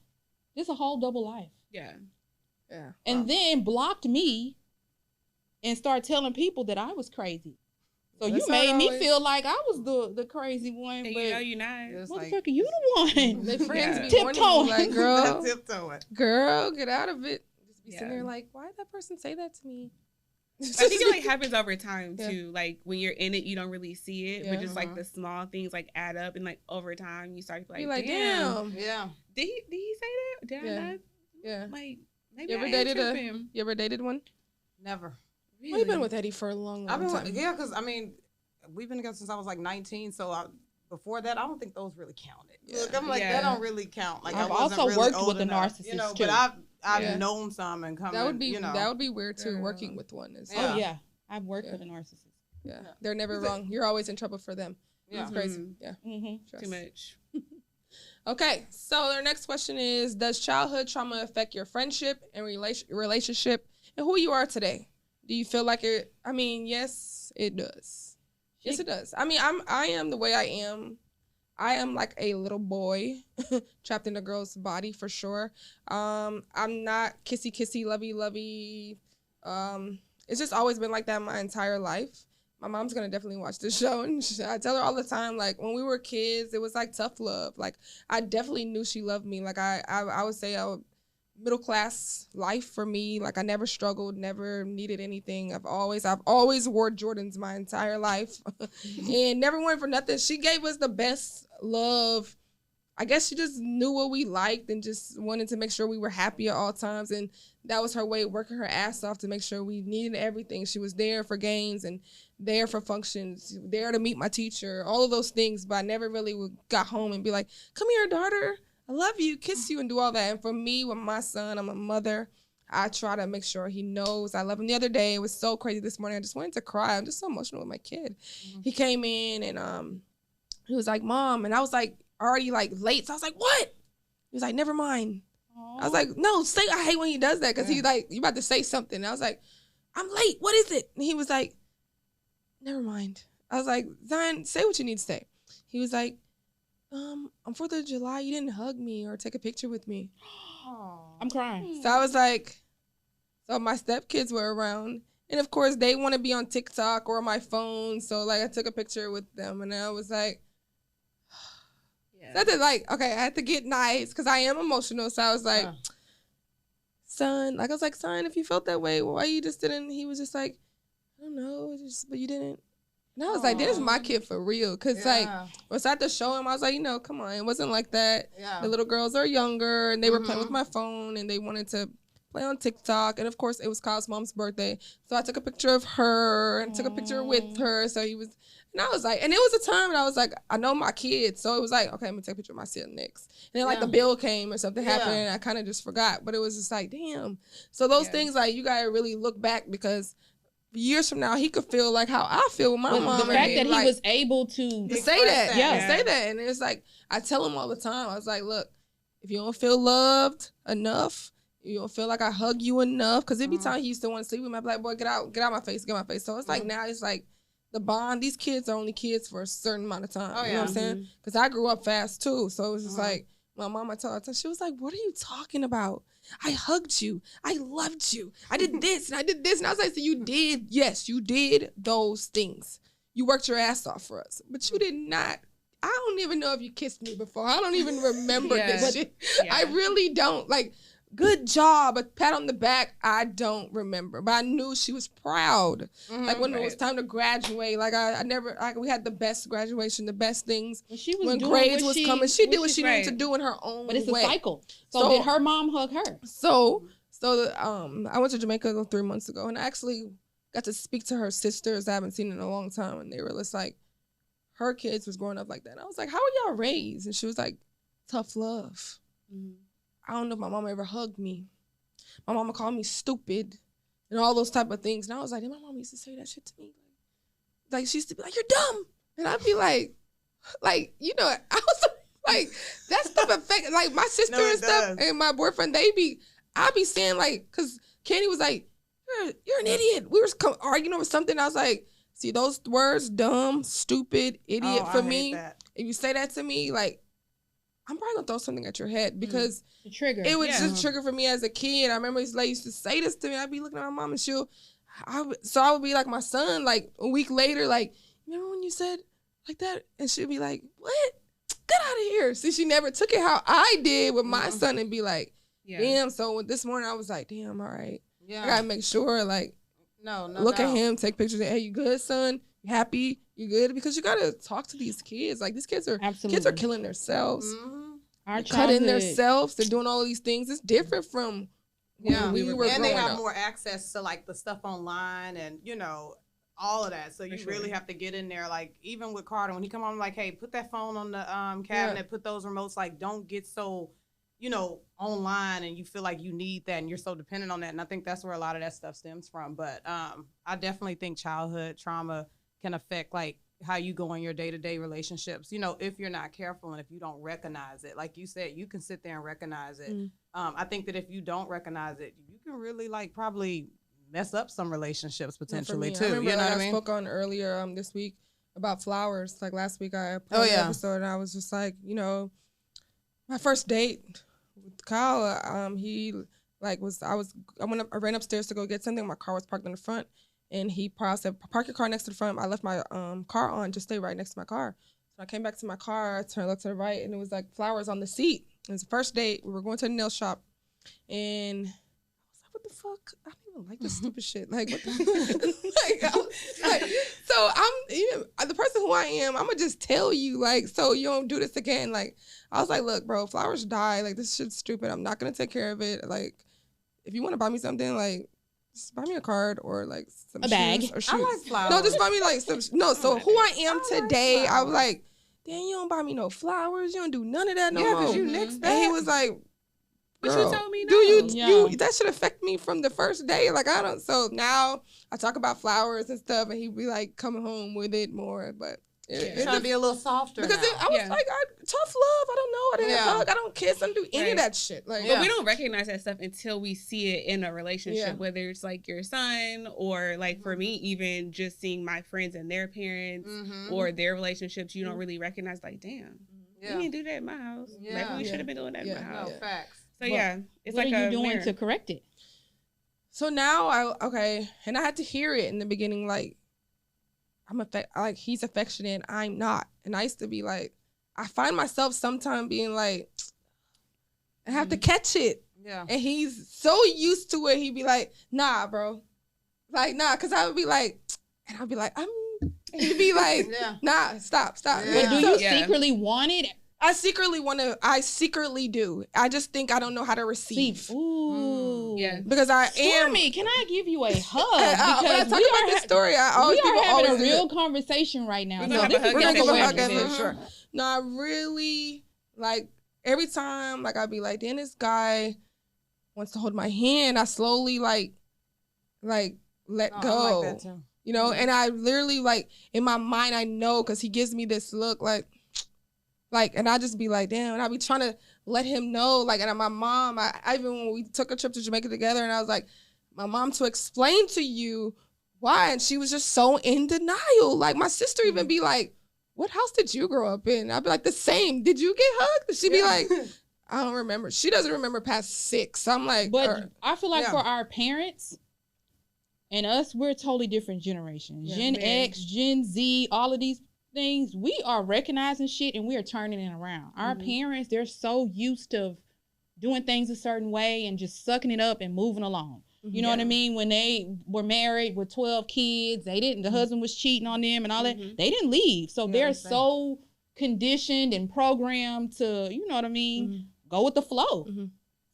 Just a whole double life.
Yeah.
Yeah.
And then blocked me and started telling people that I was crazy. So you made me feel like I was the crazy one.
And
but
you know you're not.
Motherfucker, you the one.
They friends be
tiptoeing.
Like, girl,
tiptoeing.
Girl, get out of it. Just be sitting there like, why did that person say that to me?
I think it like happens over time too. Like when you're in it, you don't really see it, but just like the small things like add up, and like over time you start to be like, damn.
Yeah.
Did he say that? Did I not?
Yeah.
Like maybe
you ever dated one?
Never.
Really? Well, you've been with Eddie for a long time.
Yeah, because I mean, we've been together since I was like 19, so before that, I don't think those really counted. Yeah. Look, I'm like, that don't really count. Like,
I've also really worked with a narcissist,
you know,
too.
but I've known some and come.
That would be,
you know.
that would be weird too. Working with one is.
Oh yeah, I've worked with a narcissist.
Yeah, they're never wrong. You're always in trouble for them. Yeah, it's crazy. Yeah,
too much.
Okay, so their next question is: does childhood trauma affect your friendship and relationship and who you are today? Do you feel like it? I mean, yes, it does. Yes, it does. I mean, I am the way I am. I am like a little boy trapped in a girl's body for sure. I'm not kissy, lovey. It's just always been like that my entire life. My mom's gonna definitely watch this show, and I tell her all the time, like, when we were kids, it was like tough love. Like, I definitely knew she loved me. Like, I would say middle class life for me. Like, I never struggled, never needed anything. I've always wore Jordans my entire life and never went for nothing. She gave us the best love. I guess she just knew what we liked and just wanted to make sure we were happy at all times. And that was her way of working her ass off to make sure we needed everything. She was there for games and there for functions, there to meet my teacher, all of those things. But I never really got home and be like, come here, daughter. I love you, kiss you, and do all that. And for me, with my son, I'm a mother. I try to make sure he knows I love him. The other day, it was so crazy this morning. I just wanted to cry. I'm just so emotional with my kid. He came in and he was like, Mom. And I was like, already like late. So I was like, what? He was like, never mind. Aww. I was like, no, I hate when he does that because he's like, you about to say something. And I was like, I'm late. What is it? And he was like, never mind. I was like, Zion, say what you need to say. He was like, on 4th of July, you didn't hug me or take a picture with me.
I'm crying.
So I was like, so my stepkids were around. And of course, they want to be on TikTok or on my phone. So like, I took a picture with them and I was like, that's like, okay, I had to get nice because I am emotional. So I was like, son, if you felt that way, why you just didn't? He was just like, I don't know, but you didn't. And I was like, this is my kid for real. Because, like, once I had to show him, I was like, come on. It wasn't like that. Yeah. The little girls are younger, and they were playing with my phone, and they wanted to play on TikTok. And, of course, it was Kyle's mom's birthday. So I took a picture of her and took a picture with her. So he was, and I was like, and it was a time, and I was like, I know my kids. So it was like, okay, I'm going to take a picture of my son next. And then, like, the bill came or something happened, and I kind of just forgot. But it was just like, damn. So those things, like, you got to really look back because years from now, he could feel like how I feel with my mom.
The fact that he was able to
say that. Say that. And it's like, I tell him all the time, I was like, look, if you don't feel loved enough, you don't feel like I hug you enough, because it'd be time he used to want to sleep with me. I'd be like, boy, get out my face. So it's like now it's like the bond. These kids are only kids for a certain amount of time. You know what I'm saying? Because I grew up fast too. So it was just like, my mom, I told her, she was like, what are you talking about? I hugged you. I loved you. I did this and I did this. And I was like, so you did. Yes, you did those things. You worked your ass off for us. But you did not. I don't even know if you kissed me before. I don't even remember this shit. I really don't. Like, good job. A pat on the back, I don't remember. But I knew she was proud. Like, when it was time to graduate, like, we had the best graduation, the best things. When grades was coming, she did what she needed to do in her own way.
But it's a cycle. So did her mom hug her?
So I went to Jamaica 3 months ago, and I actually got to speak to her sisters I haven't seen in a long time, and they were just like, her kids was growing up like that. And I was like, how were y'all raised? And she was like, tough love. I don't know if my mama ever hugged me. My mama called me stupid and all those type of things. And I was like, my mama used to say that shit to me. Like, she used to be like, you're dumb. And I'd be like, you know, I was like, that stuff affect, like, my sister and stuff and my boyfriend, I'd be saying, like, because Kenny was like, you're an idiot. We were arguing over something. I was like, see, those words, dumb, stupid, idiot, for me, if you say that to me, like, I'm probably gonna throw something at your head because it was just a trigger for me as a kid. I remember this lady used to say this to me. I'd be looking at my mom and I would be like my son, like a week later, like, remember when you said like that? And she'd be like, what? Get out of here. See, she never took it how I did with my son and be like, damn. So this morning I was like, damn, all right. Yeah. I gotta make sure, like, look at him, take pictures. Hey, you good, son? You happy? You good? Because you gotta talk to these kids. Like, these kids are killing themselves, cutting themselves. They're doing all of these things. It's different from when we were growing up.
And they have more access to like the stuff online, and you know, all of that. So you really have to get in there. Like, even with Carter, when he come on, like, hey, put that phone on the cabinet, put those remotes. Like, don't get so, online and you feel like you need that and you're so dependent on that. And I think that's where a lot of that stuff stems from. But I definitely think childhood trauma can affect, like, how you go in your day-to-day relationships, if you're not careful and if you don't recognize it. Like you said, you can sit there and recognize it. I think that if you don't recognize it, you can really, like, probably mess up some relationships potentially too.
I remember,
you know what I mean?
spoke on earlier this week about flowers. Like last week I put an episode and I was just like, my first date with Kyle, he like I ran upstairs to go get something. My car was parked in the front and he said, park your car next to the front. I left my car on, just stay right next to my car. So I came back to my car, I turned left to the right and it was like flowers on the seat. It was the first date. We were going to the nail shop and what the fuck? I don't even like this stupid shit. Like, what the so I'm the person who I am, I'm gonna just tell you, like, so you don't do this again. Like, I was like, look, bro, flowers die. Like, this shit's stupid. I'm not gonna take care of it. Like, if you want to buy me something, like, just buy me a card or like some
bag
or shoes.
I like flowers.
No, just buy me like some. No, so who I am today, I was like, damn, you don't buy me no flowers. You don't do none of that no more.
Yeah, because you nixed that.
And he was like,
but you told me no.
Do you that should affect me from the first day? Like, I don't. So now I talk about flowers and stuff, and he'd be like coming home with it more. But
trying to be a little softer
because I was like, tough love. I don't know. I didn't hug. I don't kiss. I don't do any of that shit. Like,
but we don't recognize that stuff until we see it in a relationship, whether it's like your son or like for me, even just seeing my friends and their parents or their relationships. You don't really recognize, like, damn, we didn't do that in my house. Maybe we should have been doing that in my house.
No, facts.
So it's like
what are you doing
mirror
to correct it?
So now and I had to hear it in the beginning, like, like he's affectionate, I'm not. And I used to be like, I find myself sometimes being like, I have to catch it. Yeah. And he's so used to it, he'd be like, nah, bro. Like, nah, because I would be like, and I'd be like, he'd be like, nah, stop.
Yeah. But do you secretly want it?
I secretly do. I just think I don't know how to receive.
Ooh.
Yeah.
Because I am.
Stormy, can I give you a hug? Because
when I talk about this story, we are
having a real conversation right now.
We're gonna give a hug for sure. No, I really, like, every time, like, I'd be like, then this guy wants to hold my hand. I slowly, like let go.
I like that too.
And I literally, like, in my mind, I know, because he gives me this look, like, and I just be like, damn, and I be trying to let him know, like, and my mom, I even when we took a trip to Jamaica together, and I was like, my mom, to explain to you why, and she was just so in denial. Like, my sister even be like, what house did you grow up in? I'd be like, the same. Did you get hugged? She'd be like, I don't remember. She doesn't remember past 6. So I'm like,
but I feel like for our parents and us, we're a totally different generation. Gen X, Gen Z, all of these things, we are recognizing shit and we are turning it around. Our parents, they're so used to doing things a certain way and just sucking it up and moving along. You know what I mean? When they were married with 12 kids, the husband was cheating on them and all that. They didn't leave. So they're so conditioned and programmed to, you know what I mean? Go with the flow.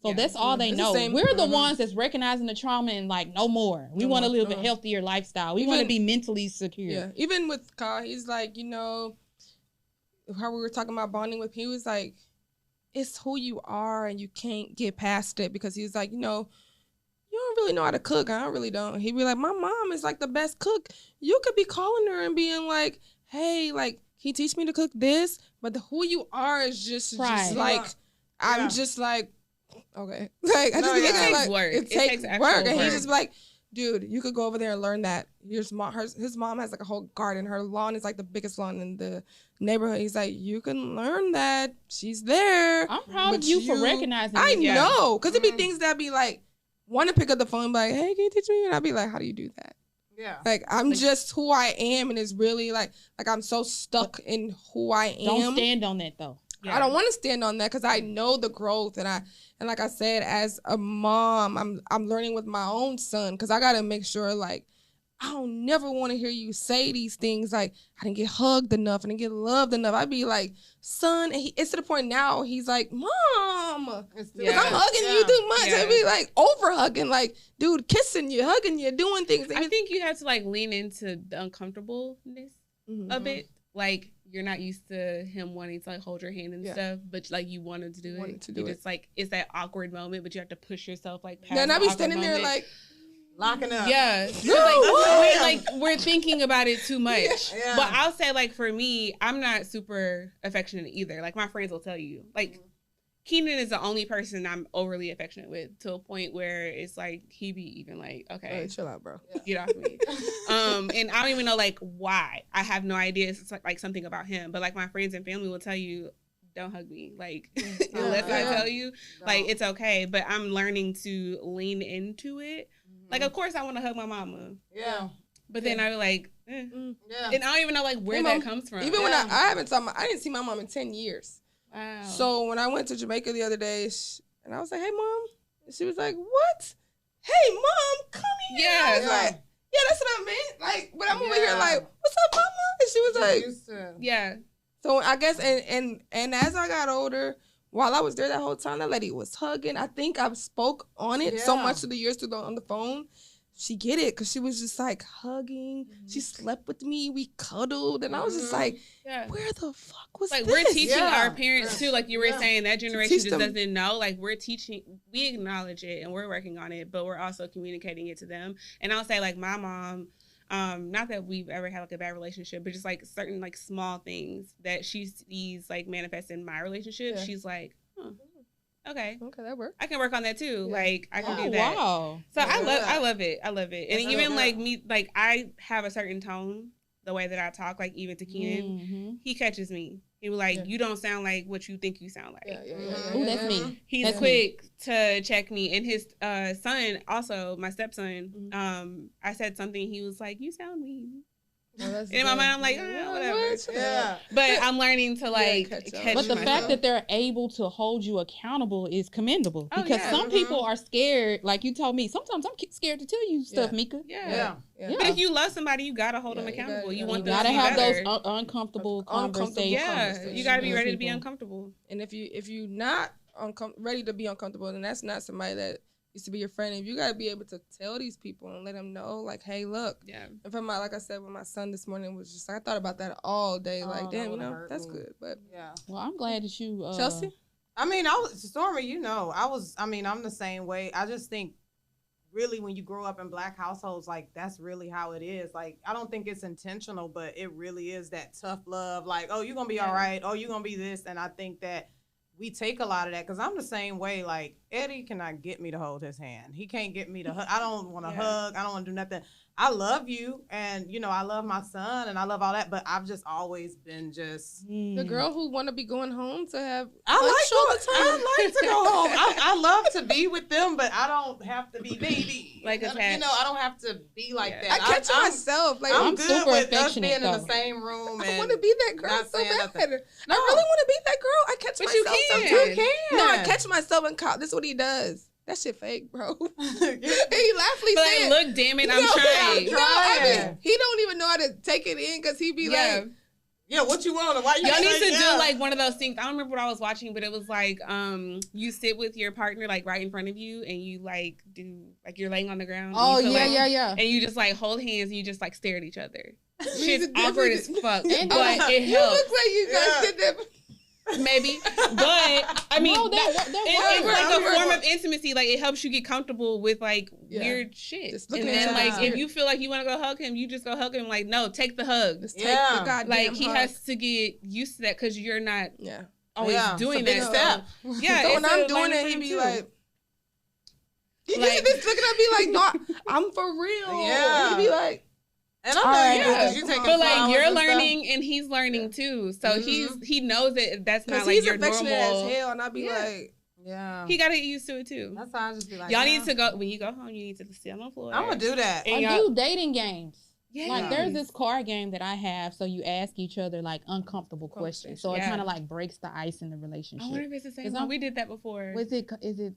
So that's all they know. We're the ones that's recognizing the trauma and like, no more. We want to live a healthier lifestyle. We want to be mentally secure.
Yeah. Even with Kyle, he's like, how we were talking about bonding with him, he was like, it's who you are and you can't get past it, because he was like, you don't really know how to cook. I really don't. He'd be like, my mom is like the best cook. You could be calling her and being like, hey, like, he teach me to cook this, but who you are is just like, I'm just like, okay. Like,
it takes work.
It takes work. And he's just like, dude, you could go over there and learn that. His mom has like a whole garden. Her lawn is like the biggest lawn in the neighborhood. He's like, you can learn that. She's there.
I'm proud of you for recognizing
I know. Because it'd be things that be like, want to pick up the phone and be like, hey, can you teach me? And I'd be like, how do you do that? Yeah. Like, I'm just who I am, and it's really like I'm so stuck in who I am.
Don't stand on that though.
Yeah. I don't want to stand on that because I know the growth, and like I said, as a mom, I'm learning with my own son, because I got to make sure, like, I don't never want to hear you say these things like, I didn't get hugged enough, I didn't get loved enough. I'd be like, son, and it's to the point now he's like, Mom, because I'm hugging you too much. I'd be like over hugging, like, dude, kissing you, hugging you, doing things.
I think you have to like lean into the uncomfortableness of it. Like, you're not used to him wanting to like hold your hand and stuff, but like you wanted to do it. It's like, it's that awkward moment, but you have to push yourself like past.
And I be standing there like,
locking up.
Yeah. We're thinking about it too much. Yeah. But I'll say, like, for me, I'm not super affectionate either. Like, my friends will tell you. Like, Keenan is the only person I'm overly affectionate with, to a point where it's like, he be even like, okay.
Chill out, bro.
Get off me. And I don't even know, like, why. I have no idea. It's like something about him. But, like, my friends and family will tell you, don't hug me. Like, unless I tell you, like, it's okay. But I'm learning to lean into it. Like, of course, I want to hug my mama.
Yeah.
But then I was like, And I don't even know, like, where that comes from.
Even when I didn't see my mom in 10 years.
Wow.
So when I went to Jamaica the other day, and I was like, hey, Mom. And she was like, what? Hey, Mom, come here.
Yeah.
I was like, yeah, that's what I meant. Like, but I'm over here like, what's up, Mama? And she was like,
yeah.
So I guess, and as I got older, while I was there that whole time, that lady was hugging. I think I spoke on it so much through the years on the phone. She get it, because she was just like hugging. She slept with me. We cuddled. And I was just like, where the fuck was
like,
this?
We're teaching our parents too. Like you were saying, that generation just doesn't know. Like, we're teaching, we acknowledge it and we're working on it, but we're also communicating it to them. And I'll say, like, my mom, not that we've ever had like a bad relationship, but just like certain like small things that she sees like manifest in my relationship. She's like, okay, that works. I can work on that too. Like, I can do that. Wow. So I love it. And even like me, like, I have a certain tone, the way that I talk, like even to Keenan, he catches me. He was like, you don't sound like what you think you sound like.
Ooh, that's me.
He's quick to check me. And his son, also my stepson, I said something, he was like, you sound mean. In my mind, I'm like, whatever. Yeah. But I'm learning to like catch
But the fact that they're able to hold you accountable is commendable. Because some people are scared. Like you told me, sometimes I'm scared to tell you stuff, Mika.
Yeah. But if you love somebody, you gotta hold them accountable. You want them to
gotta
be
have
better.
those uncomfortable conversations.
Yeah, you gotta be ready to be uncomfortable.
And if you're not ready to be uncomfortable, then that's not somebody that used to be your friend. If you gotta be able to tell these people and let them know, like, hey, look. Yeah. And from like I said, with my son this morning, was just, I thought about that all day. Like, damn, that's good. But
well, I'm glad that you
Chelsea.
I mean, Stormy, I'm the same way. I just think, really, when you grow up in Black households, like, that's really how it is. Like, I don't think it's intentional, but it really is that tough love. Like, oh, you're gonna be all right. Oh, you're gonna be this. And I think that we take a lot of that, because I'm the same way. Like, Eddie cannot get me to hold his hand. He can't get me to hug. I don't want to hug. I don't want to do nothing. I love you, and I love my son, and I love all that, but I've just always been just
the girl who want to be going home to have
I like to go home. I love to be with them, but I don't have to be baby.
Like,
I don't have to be like that.
I catch myself. Like,
I'm good
super
with us
affectionate,
being in the same room.
I want to be that girl so bad.
No.
I really want to be that girl. I catch myself sometimes.
You can.
No, I catch myself in college. This is what he does. That shit fake, bro. He laughingly said,
like, look, damn it, I'm trying.
I mean, he don't even know how to take it in, because he be like,
yeah, what you want? Why you
y'all need to do like one of those things. I don't remember what I was watching, but it was like you sit with your partner like right in front of you, and you like do like you're laying on the ground.
Oh,
yeah. And you just like hold hands, and you just like stare at each other. Shit's awkward as fuck, but it helps.
You look like you guys did that.
Maybe, but I mean, it's like a form of intimacy. Like, it helps you get comfortable with like weird shit. And then like if you feel like you want to go hug him, you just go hug him. Like, no, take the hug.
Just take the goddamn
like he
hug.
Has to get used to that, because you're not always doing
that
stuff. Yeah,
so when I'm doing it, he be like, he just looking at me like, no, I'm for real.
Yeah,
he be like.
And I'm
but like you're learning and he's learning too, so he knows that that's not like your normal.
As hell, and I be like,
he gotta get used to it too.
That's how I just be like,
y'all need to go when you go home. You need to sit on the floor.
I'm gonna do that.
And I do dating games. Yeah. Like, there's this card game that I have, so you ask each other like uncomfortable questions. So it kind of like breaks the ice in the relationship.
I wonder if it's the same one. We did that before.
Is it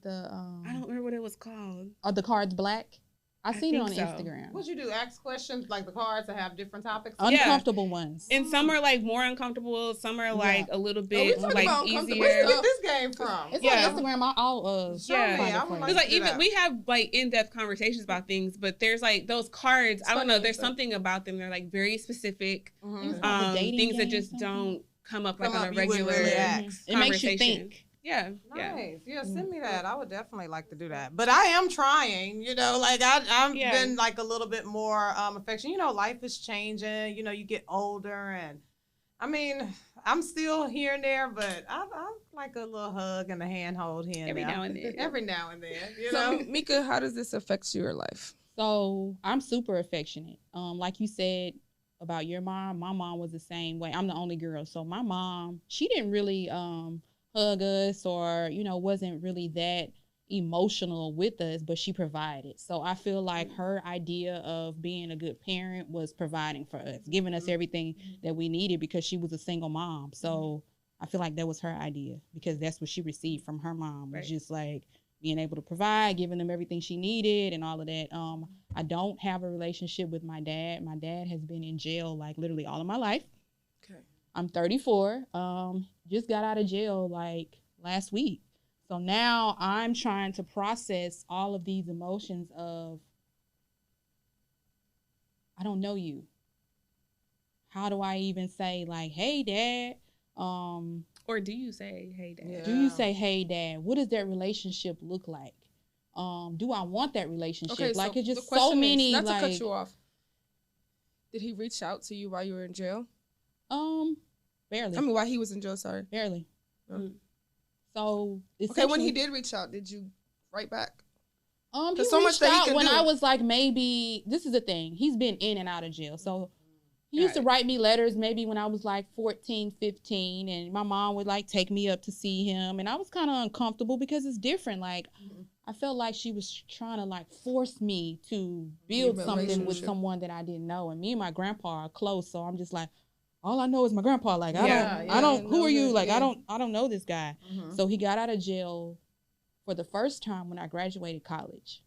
the
I don't remember what it was called.
Are the cards black? I seen it on Instagram.
What you do? Ask questions like the cards that have different topics.
Uncomfortable ones.
And some are like more uncomfortable. Some are like a little bit like easier.
Where you get this game from?
It's on Instagram. I'll
Because like even we have like in-depth conversations about things, but there's like those cards. I don't know. There's something about them. They're like very specific. Things that just don't come up like on a regular conversation.
It makes you think.
Yeah.
Nice. Yeah, send me that. I would definitely like to do that. But I am trying, like I've been like a little bit more affectionate. Life is changing. You get older, and I mean, I'm still here and there, but I like a little hug and a handhold here
every now and then.
Every now and then.
So, Mika, how does this affect your life?
So I'm super affectionate. Like you said about your mom, my mom was the same way. I'm the only girl, so my mom, she didn't really hug us or wasn't really that emotional with us, but she provided. So I feel like her idea of being a good parent was providing for us, giving us everything that we needed because she was a single mom. So I feel like that was her idea because that's what she received from her mom, was just like being able to provide, giving them everything she needed and all of that. I don't have a relationship with my dad. My dad has been in jail like literally all of my life.
Okay.
I'm 34. Just got out of jail like last week. So now I'm trying to process all of these emotions of, I don't know you. How do I even say like, hey, Dad?
Or do you say, hey, Dad?
Yeah. Do you say, hey, Dad? What does that relationship look like? Do I want that relationship?
Okay,
like,
so
it's just so many.
Not to cut you off. Did he reach out to you while you were in jail?
Barely.
I mean, while he was in jail, sorry.
Barely.
Mm.
So
okay, when he did reach out, did you write back?
He so reached out when I was like, maybe, this is the thing, he's been in and out of jail. So he used to write me letters maybe when I was like 14, 15, and my mom would like take me up to see him. And I was kind of uncomfortable because it's different. Like, I felt like she was trying to like force me to build something with someone that I didn't know. And me and my grandpa are close. So I'm just like, all I know is my grandpa. Like, I don't, who are you? Like, I don't know this guy. So he got out of jail for the first time when I graduated college.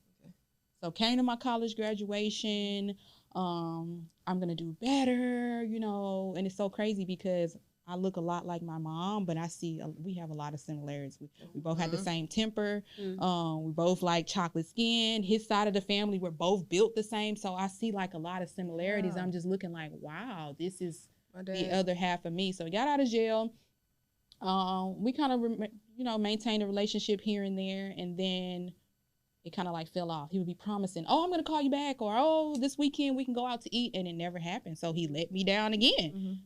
So came to my college graduation. I'm going to do better, and it's so crazy because I look a lot like my mom, but I see we have a lot of similarities. We both had the same temper. We both like chocolate skin. His side of the family, we're both built the same. So I see like a lot of similarities. I'm just looking like, wow, this is the other half of me. So he got out of jail. We kind of, maintained a relationship here and there. And then it kind of like fell off. He would be promising, oh, I'm going to call you back. Or, oh, this weekend we can go out to eat. And it never happened. So he let me down again.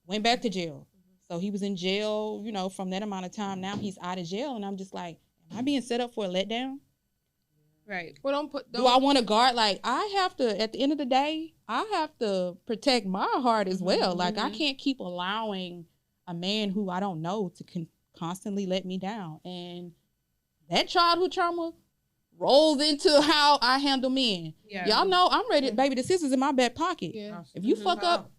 Went back to jail. So he was in jail, from that amount of time. Now he's out of jail. And I'm just like, am I being set up for a letdown?
Right.
Well,
do I want to guard? Like, I have to, at the end of the day, I have to protect my heart as well. Like, I can't keep allowing a man who I don't know to constantly let me down. And that childhood trauma rolls into how I handle men. Yeah. Y'all know I'm ready. Baby, the scissors in my back pocket. Yeah. If you fuck up,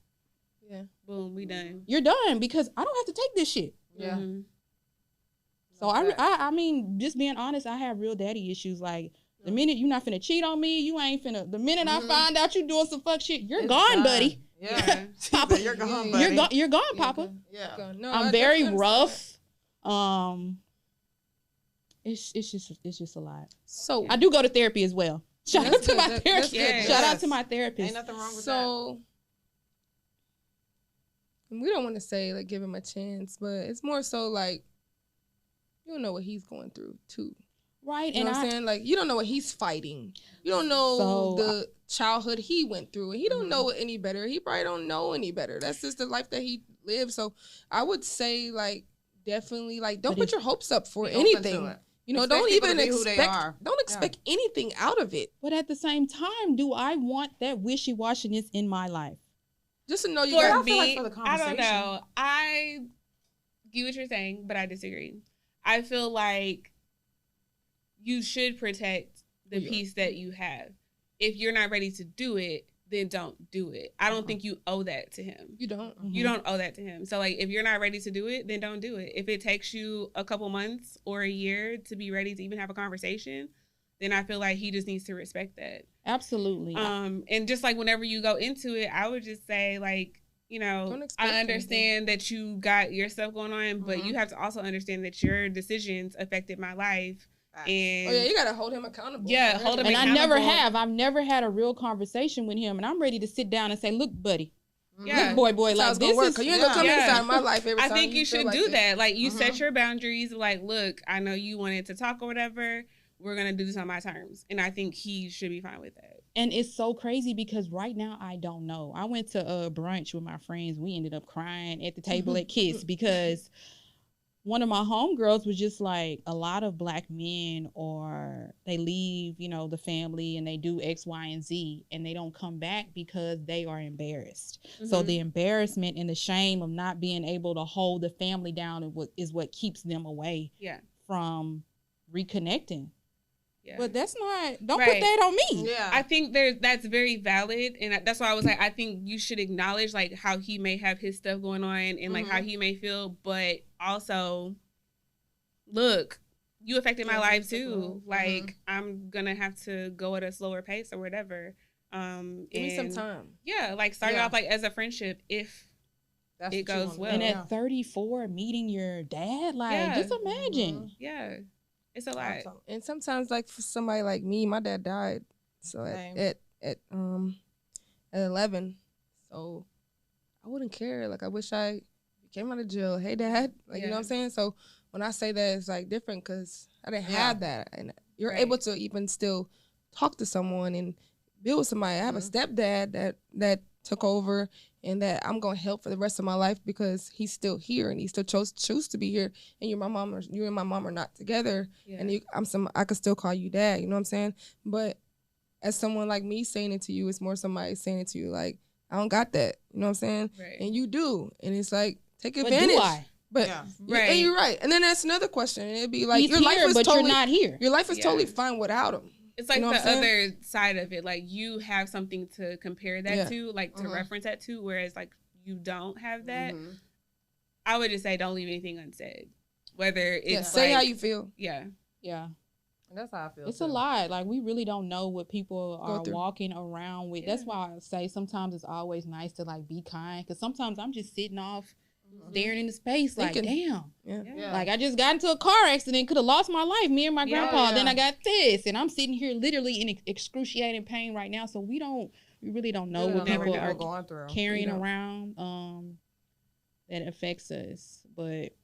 boom, we done.
You're done because I don't have to take this shit.
Yeah.
So I mean, just being honest, I have real daddy issues. Like, the minute you're not finna cheat on me, you ain't finna. The minute I find out you doing some fuck shit, you're gone, buddy.
Yeah,
Papa,
you're gone, buddy.
You're gone, Papa.
Yeah.
No, I'm very rough. It's just a lot. So I do go to therapy as well. Shout out to my therapist. Shout out to my therapist.
Ain't nothing wrong with that.
So we don't want to say like give him a chance, but it's more so like you don't know what he's going through too.
Right.
You know what I'm saying? Like, you don't know what he's fighting. You don't know the childhood he went through. And he don't know any better. He probably don't know any better. That's just the life that he lived. So I would say, like, definitely, like, don't put your hopes up for anything. Don't even expect anything out of it.
But at the same time, do I want that wishy-washiness in my life?
Just to know you
got me, I don't know. I get what you're saying, but I disagree. I feel like you should protect the peace that you have. If you're not ready to do it, then don't do it. I don't think you owe that to him.
You don't.
You don't owe that to him. So, like, if you're not ready to do it, then don't do it. If it takes you a couple months or a year to be ready to even have a conversation, then I feel like he just needs to respect that.
Absolutely.
And just like whenever you go into it, I would just say like, you know, I understand that you got your stuff going on, but you have to also understand that your decisions affected my life. And
you gotta hold him accountable.
Yeah, hold him
and
accountable.
I've never had a real conversation with him, and I'm ready to sit down and say, look, buddy.
Yeah,
look, boy, like this
is. You ain't gonna come inside my life every time.
I think you should do that. Like you set your boundaries. Like, look, I know you wanted to talk or whatever. We're gonna do this on my terms, and I think he should be fine with that.
And it's so crazy because right now I don't know. I went to a brunch with my friends. We ended up crying at the table at Kiss because one of my homegirls was just like, a lot of black men, or they leave, you know, the family and they do X, Y, and Z, and they don't come back because they are embarrassed. So the embarrassment and the shame of not being able to hold the family down is what keeps them away from reconnecting. Yeah. But that's not, don't put that on me.
Yeah. I think that's very valid. And that's why I was like, I think you should acknowledge like how he may have his stuff going on and like how he may feel. But also, look, you affected my life too. Like, I'm going to have to go at a slower pace or whatever.
Give me some time.
Yeah. Like start off like as a friendship if it goes well.
And at 34, meeting your dad, like just imagine.
Yeah. It's a lot.
And sometimes, like for somebody like me, my dad died. So at 11, so I wouldn't care. Like I wish I came out of jail. Hey, Dad. Like you know what I'm saying. So when I say that, it's like different because I didn't have that, and you're able to even still talk to someone and build with somebody. I have a stepdad that took over and that I'm gonna help for the rest of my life because he's still here and he still choose to be here. And you and my mom are not together, and I could still call you dad. You know what I'm saying? But as someone like me saying it to you, it's more somebody saying it to you like, I don't got that. You know what I'm saying? Right. And you do, and it's like take advantage.
But do I?
But and you're right. And then that's another question. It'd be like
he's your life is but totally, you're not here.
Your life is totally fine without him.
It's like the other side of it. Like you have something to compare that to, like to reference that to, whereas like you don't have that. I would just say don't leave anything unsaid. Whether it's
say how you feel.
Yeah.
And that's how I feel.
It's a lot. Like we really don't know what people are walking around with. That's why I say sometimes it's always nice to like be kind, because sometimes I'm just sitting off staring into space like, damn. Like I just got into a car accident, could have lost my life, me and my grandpa. Then I got this, and I'm sitting here literally in excruciating pain right now. So we really don't know what people are going through, carrying around that affects us. But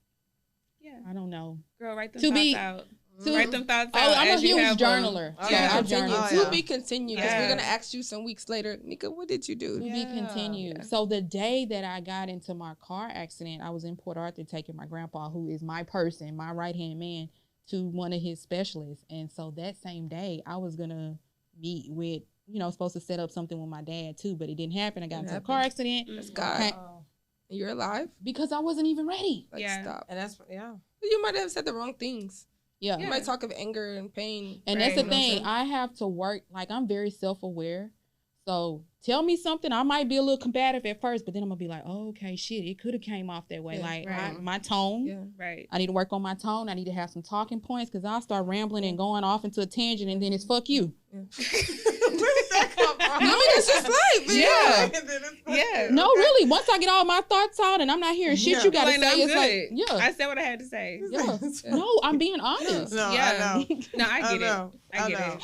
I don't know.
Girl, write them thoughts out. Write them thoughts out.
I'm a huge journaler.
I journal. To be continued, because we're gonna ask you some weeks later, Mika, what did you do?
To be continued. So the day that I got into my car accident, I was in Port Arthur taking my grandpa, who is my person, my right-hand man, to one of his specialists. And so that same day, I was gonna meet with, supposed to set up something with my dad too, but it didn't happen. I got into a car accident.
That's God. You're alive?
Because I wasn't even ready.
Stop.
And that's
You might have said the wrong things.
Yeah.
You might talk of anger and pain.
And that's the thing. I have to work. Like, I'm very self-aware. So tell me something. I might be a little combative at first, but then I'm going to be like, oh, okay, shit, it could have came off that way. My tone. Yeah.
Right.
I need to work on my tone. I need to have some talking points because I'll start rambling and going off into a tangent, and then it's fuck you.
Yeah. Where did that come from? I mean, it's just life.
Yeah. No, really. Once I get all my thoughts out and I'm not hearing shit you got to say, it's
like, I said what I had to say.
Yeah. No, I'm being honest.
No, I know.
No, I get it. I get it.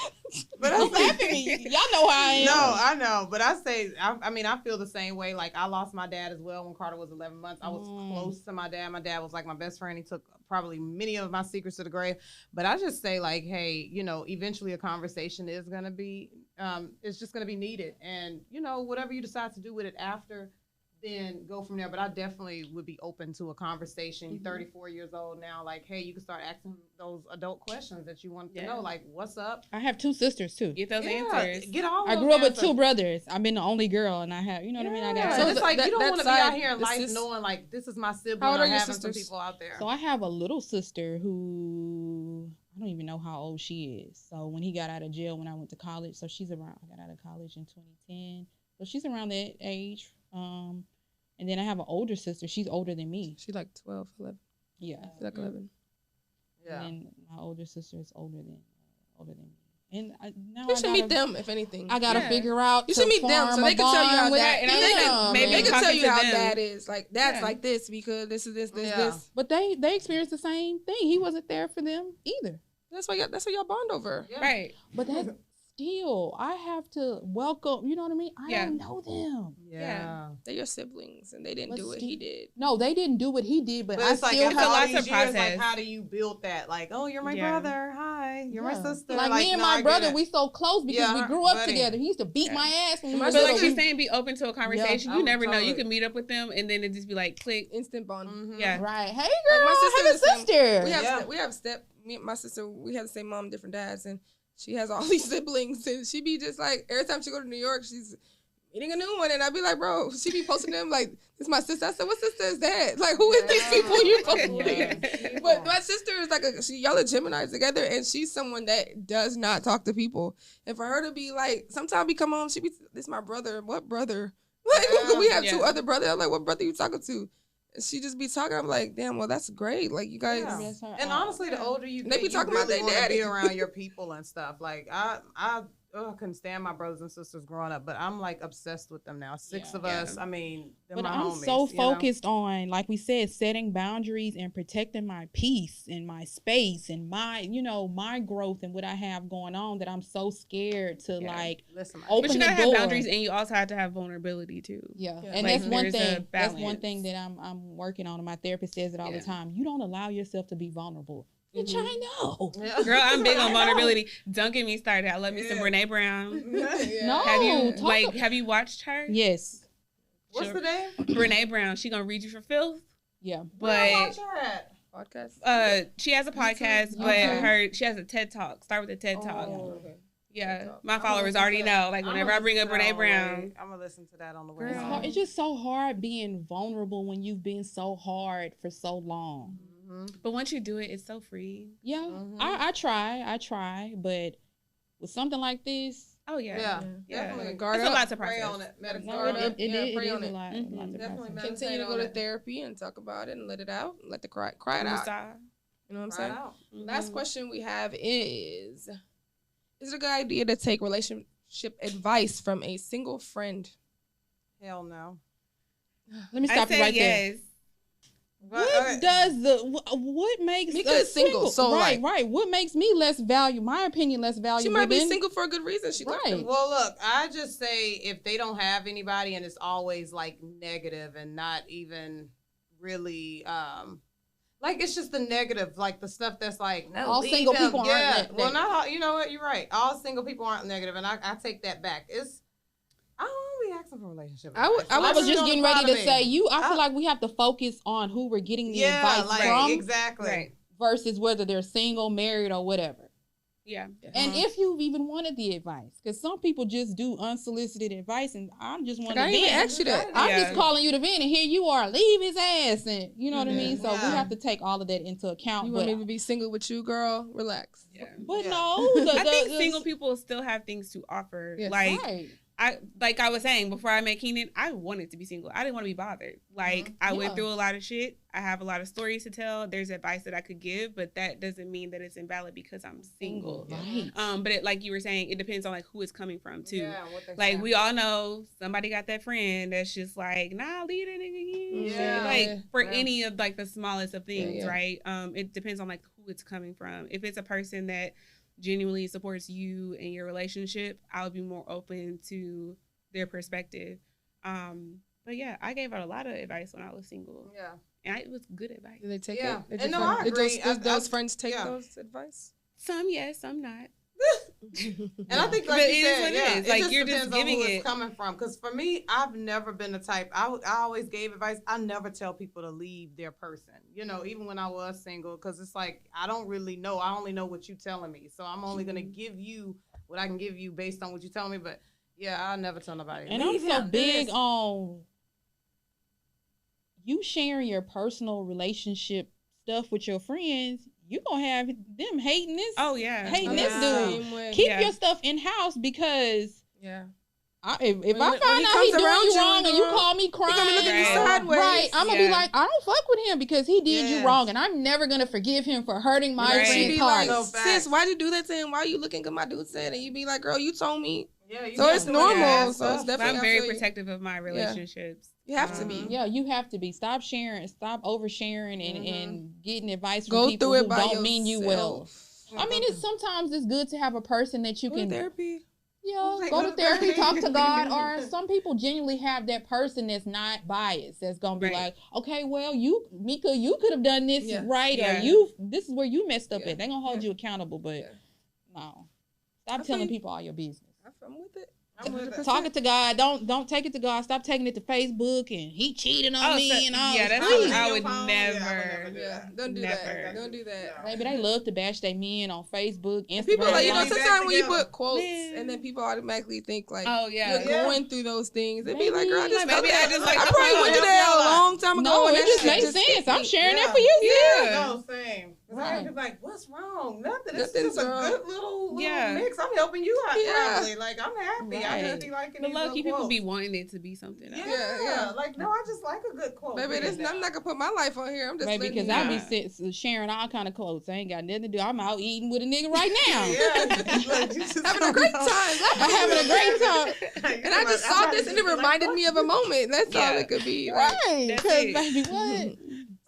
But
don't laugh at me. Y'all know how I am.
No, I know. But I say, I feel the same way. Like, I lost my dad as well when Carter was 11 months. I was close to my dad. My dad was like my best friend. He took probably many of my secrets to the grave. But I just say, like, hey, eventually a conversation is going to be, it's just going to be needed. And, whatever you decide to do with it after, then go from there. But I definitely would be open to a conversation. You're 34 years old now. Like, hey, you can start asking those adult questions that you want to know. Like, what's up?
I have 2 sisters too.
Get those answers.
Get all.
I grew up with 2 brothers. I've been the only girl, and I have, what I mean. I got.
So it's like you don't want to be out here in life knowing like this is my sibling.
How old are your
having
sisters?
some people out there.
So I have a little sister who I don't even know how old she is. So when he got out of jail, when I went to college, so she's around. I got out of college in 2010, so she's around that age. And then I have an older sister. She's older than me.
She's like 12, 11.
Yeah.
She's like 11.
Yeah.
And my older sister is older than me. And now
you should meet them, if anything.
I gotta figure out.
You should meet them so they can tell you how that.
And I think maybe
they can tell you how
them.
that is. Like that's like this because this is this.
But they experienced the same thing. He wasn't there for them either.
That's what y'all bond over,
right?
But that still, I have to welcome. You know what I mean? I don't know them.
Yeah.
They're your siblings, and they didn't do what he did.
No, they didn't do what he did, but I
it's
still
like,
have
lots of process. Like, how do you build that? Like, oh, you're my brother. Hi, you're my sister.
Like me and my brother, we so close because we grew up together. He used to beat my ass when we were
little.
little.
Like you're saying, be open to a conversation. You never know. You can meet up with them, and then it just be like click,
instant bond.
Mm-hmm. Yeah,
right. Hey, girl, my sister.
We have me and my sister. We have the same mom, different dads, and she has all these siblings, and she be just like, every time she go to New York, she's meeting a new one, and I be like, bro, she be posting them like, this is my sister. I said, what sister is that? Like, who is these people you posting? But my sister is like, y'all are Geminis together, and she's someone that does not talk to people. And for her to be like, sometimes we come home, she be, this is my brother. What brother? Like, we have two other brothers. I'm like, what brother you talking to? And she just be talking. I'm like, damn, well, that's great. Like, you guys.
Yeah. And honestly, the older you get,
they be talking
you
about their daddy.
be around your people and stuff. Like, I couldn't stand my brothers and sisters growing up, but I'm like obsessed with them now. Six of us. I mean, they're
but
my
I'm
homies,
so focused on, like we said, setting boundaries and protecting my peace and my space and my, my growth and what I have going on that I'm so scared to like open
but you gotta
the door.
Have boundaries, and you also have to have vulnerability too.
Yeah. And like, that's one thing. That's one thing that I'm working on, and my therapist says it all the time. You don't allow yourself to be vulnerable. Bitch, I know.
Girl, I'm big on vulnerability. Don't get me started. I love me some Brene Brown. No. Have you watched her?
Yes.
What's the name?
Brene Brown. She gonna read you for filth.
Yeah.
But
watch her at?
Podcast?
She has a podcast, but she has a TED Talk. Start with a TED Talk.
Okay.
Yeah. My followers already know. Like whenever I bring up Brene Brown.
I'm gonna listen to that on the way.
It's just so hard being vulnerable when you've been so hard for so long.
But once you do it, it's so free.
Yeah, I try, but with something like this,
definitely.
It's a lot to process.
On it.
It is a lot.
Definitely
continue to go to therapy and talk about it and let it out. Let the cry it out. You know what I'm saying? Last question we have is it a good idea to take relationship advice from a single friend?
Hell no.
Let me stop you right there. What makes a single? So right. What makes me less valuable? My opinion less valuable.
She might be single for a good reason.
Well, look, I just say if they don't have anybody and it's always like negative and not even really like it's just the negative, like the stuff that's like no,
all single people aren't negative.
Well, not all, you know what? You're right. All single people aren't negative, and I take that back. I don't be asking for a relationship.
I was just getting ready to say I feel like we have to focus on who we're getting the advice from.
Exactly.
Versus whether they're single, married, or whatever.
Yeah.
And if you've even wanted the advice, because some people just do unsolicited advice, and I just want to vent.
I didn't ask you that.
I'm just calling you to vent, and here you are, leave his ass, and you know what I mean. So we have to take all of that into account.
You want me to be single with you, girl? Relax.
Yeah. But no,
I think single people still have things to offer.
Yes.
Like I was saying before I met Keenan, I wanted to be single. I didn't want to be bothered. Like I went through a lot of shit. I have a lot of stories to tell. There's advice that I could give, but that doesn't mean that it's invalid because I'm single.
Right.
But like you were saying, it depends on like who it's coming from too.
Yeah,
like we all know somebody got that friend that's just like, nah, leave that nigga.
Yeah.
Like for any of like the smallest of things, right? It depends on like who it's coming from. If it's a person that genuinely supports you and your relationship, I would be more open to their perspective. But yeah, I gave out a lot of advice when I was single.
Yeah.
And it was good advice.
Did they take it?
And no, I agree.
Did those friends take those advice?
Some yes, some not.
And I think like you said,
it is. Like you're just giving
who it's coming from. Because for me, I've never been the type. I always gave advice. I never tell people to leave their person. You know, even when I was single, because it's like I don't really know. I only know what you're telling me, so I'm only gonna give you what I can give you based on what you're telling me. But yeah, I'll never tell nobody.
And I'm so big on you sharing your personal relationship stuff with your friends. You gonna have them hating this.
Oh yeah,
hating this dude. Keep your stuff in house because If I find out he's doing you wrong and you call me crying,
gonna be looking at you sideways.
Right, I'm gonna be like, I don't fuck with him because he did you wrong, and I'm never gonna forgive him for hurting my friend's heart.
Like, sis, why'd you do that to him? Why are you looking at my dude said? And you be like, girl, you told me.
Yeah,
so it's normal. So it's definitely.
I'm very protective of my relationships.
You have to be.
Yeah, you have to be. Stop sharing. Stop oversharing and getting advice from people who don't mean you well. I mean, sometimes it's good to have a person that you can.
Therapy.
Yeah, go to therapy, talk to God, or some people genuinely have that person that's not biased. That's gonna be like, okay, well, Mika, you could have done this right, or this is where you messed up at. They're gonna hold you accountable, but no, stop telling people all your business.
I'm with it.
Talk it to God. Don't take it to God. Stop taking it to Facebook and he cheating on me and all.
Yeah, that's what I would never.
Don't do that. Don't do that.
Baby, they love to bash their men on Facebook, Instagram.
People like, sometimes when you put quotes and then people automatically think like, you're going through those things. They be like, girl, I probably went through that a long time ago.
No, it just makes sense. I'm sharing that for you.
Yeah. No, same. I'd be like, what's wrong? Nothing. It's just a good little mix. I'm helping you out probably. Like, I'm happy. I just be liking these
lucky people be wanting it to be something else.
Yeah. Like, no, I just like a good quote.
Baby, I'm not gonna put my life on here. I'm just
because I be sharing all kind of quotes. I ain't got nothing to do. I'm out eating with a nigga right now.
Having a great time.
I'm having a great time.
And I just saw this and it reminded me of a moment. That's all it could be.
Right. Because, baby, what?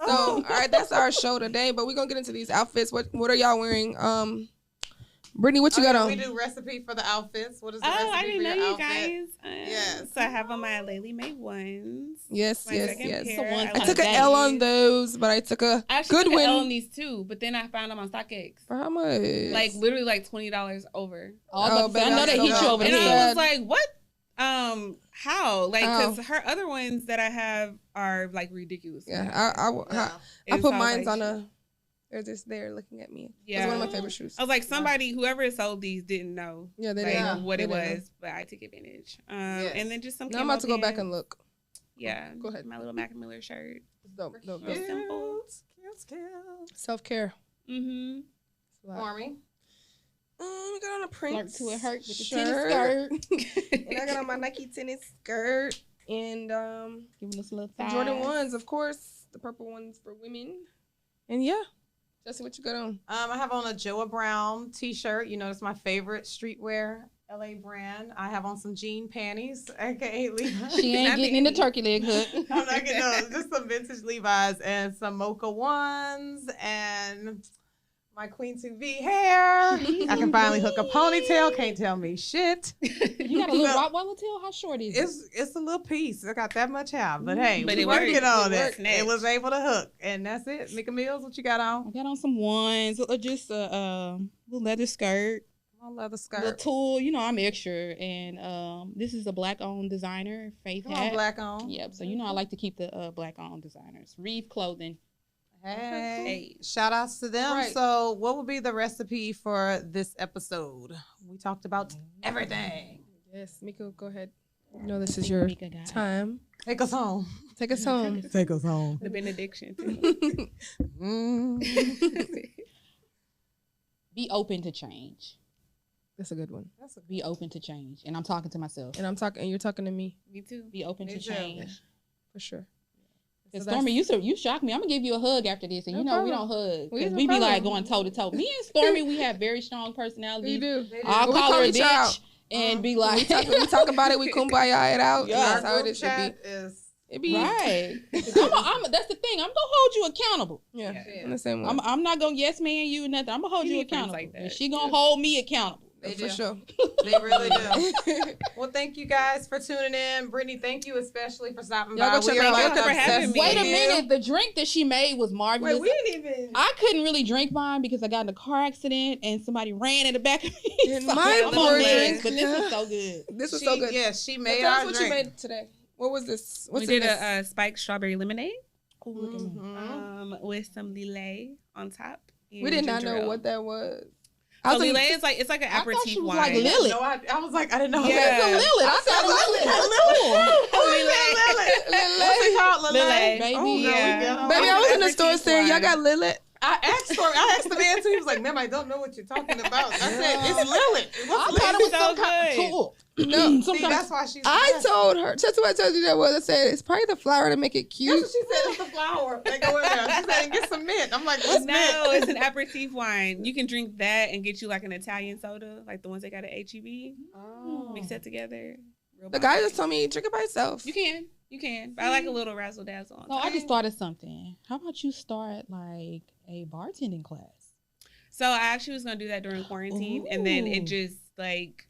So, all right, that's our show today. But we're gonna get into these outfits. What are y'all wearing? Brittany, what you got on?
We do recipe for the outfits. What is the recipe
I didn't know you guys.
Yes.
So I have on my Lately Made ones.
Yes.
I
took an L on those, but I took a good one.
L on these too, but then I found them on StockX.
For how much?
Like literally like $20 over.
I know they hit you over the head.
And I was like, what? How? Like, because her other ones that I have are like ridiculous.
Yeah, I put mine on a. They're just there looking at me. Yeah, it's one of my favorite shoes.
I was like, whoever sold these didn't know.
Yeah, they didn't know
what it was, but I took advantage. And then just some.
Now I'm about to go back and look.
Yeah,
go ahead.
My little Mac Miller shirt.
Dope.
Simple.
Self-care.
Army.
I got on a Prince
to a hurt with the
shirt.
tennis skirt.
And I got on my Nike tennis skirt and
giving us a little thighs.
Jordan 1s, of course, the purple ones for women. And yeah, Jesse, what you got on?
I have on a Joa Brown t-shirt. You know, it's my favorite streetwear LA brand. I have on some jean panties, aka Levi's.
She ain't getting in the turkey leg hook.
I'm not getting just some vintage Levi's and some mocha ones and my Queen 2V hair. I can finally hook a ponytail. Can't tell me shit.
You got a little Rottweiler tail? How short is it?
It's a little piece. I got that much hair. But hey, we're working on it. It was able to hook. And that's it. Mika Mills, what you got on?
I got on some ones. Just a little leather skirt.
Leather skirt.
The tool, you know, I'm extra. And this is a black-owned designer, Faith hat.
Black-owned.
Yep. So, you know, I like to keep the black-owned designers. Reeve Clothing.
Hey, shout outs to them. Right. So what would be the recipe for this episode? We talked about everything.
Yes, Mika, go ahead. You know this is your time.
Take us home.
Take us home.
Take us home.
The benediction.
Be open to change.
That's a good one.
Be open to change. And I'm talking to myself.
And you're talking to me.
Me too.
Be open to change.
For sure.
Because Stormy, you shocked me. I'm gonna give you a hug after this, and we don't hug because we be like going toe to toe. Me and Stormy, we have very strong personalities.
We do.
I'll call her a bitch and be like,
we talk about it. We kumbaya it out. Yeah, that's how it should be.
It be right. That's the thing. I'm gonna hold you accountable.
Yeah. In the same way.
I'm not gonna yes man you nothing. I'm gonna hold you accountable. Like that. And she gonna hold me accountable.
For sure.
They really do. Well, thank you guys for tuning in. Brittany, thank you especially for stopping by.
Thank you for having me.
Wait a minute. The drink that she made was marvelous.
Wait, we didn't even.
I couldn't really drink mine because I got in a car accident and somebody ran in the back of me.
And so my drink.
But this was so good.
This was so good.
Yeah, she made our drink.
What you made today? What was this?
We did a spiked strawberry lemonade. With some lillet on top.
We did not know what that was.
So lillet is like, it's like an aperitif wine.
Like Lilith.
No, I was like, I didn't know.
Yeah. It's a Lilith. I said
Lilith. What's it called?
Lillet.
Baby.
Oh,
yeah. Baby, I was in the store saying, y'all got Lilith?
I asked the man too. He was like, ma'am, I don't know what you're talking about. I said, it's Lilith.
I thought it was some kind of tool.
No,
See, that's why she's.
I told her. That's what I told you that was. I said it's probably the flour to make it cute.
That's what she said. It's the flour. They go in there. She said, "Get some mint." I'm like, "What's mint?"
No, it's an aperitif wine. You can drink that and get you like an Italian soda, like the ones they got at HEB.
Oh.
Mix that together.
The guy just told me drink it by itself.
You can. But I like a little razzle dazzle.
So I just thought of something. How about you start like a bartending class?
So I actually was gonna do that during quarantine, and then it just like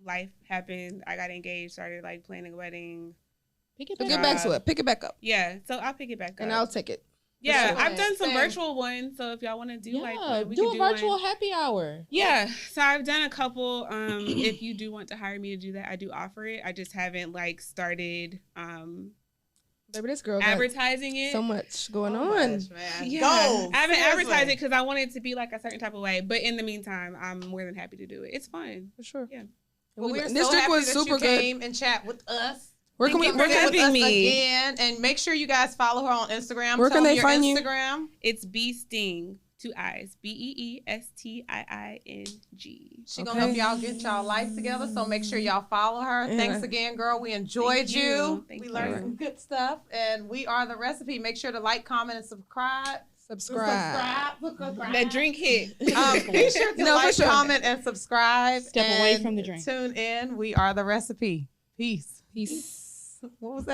life happened. I got engaged, started like planning a wedding.
Pick it back up.
Yeah, so I'll pick it back up.
And I'll take it.
Yeah,
sure.
I've done some virtual ones, so if y'all want to do we
do
can
a virtual happy hour.
Yeah, so I've done a couple. If you do want to hire me to do that, I do offer it. I just haven't like started
Baby, this girl
advertising it.
So much going on.
Gosh, man.
Yeah,
Go.
I haven't advertised it because I want it to be like a certain type of way. But in the meantime, I'm more than happy to do it. It's fun.
For sure.
Yeah.
Well, we're
this
so
drink
happy
was
that
super
you
good.
came and chat with us.
Where can
Thank you for
having
with us
me
again, and make sure you guys follow her on Instagram.
Where can they find you?
Instagram.
It's Stung, 2 I's, BeeStinging.
She gonna help y'all get y'all life together. So make sure y'all follow her.
Yeah.
Thanks again, girl. We enjoyed you.
Thank
We
you.
learned some good stuff, and we are the recipe. Make sure to like, comment, and subscribe.
Subscribe.
That drink hit.
Be sure to like, comment, and subscribe.
Step away from the drink.
Tune in. We are the recipe. Peace.
Peace.
What was that?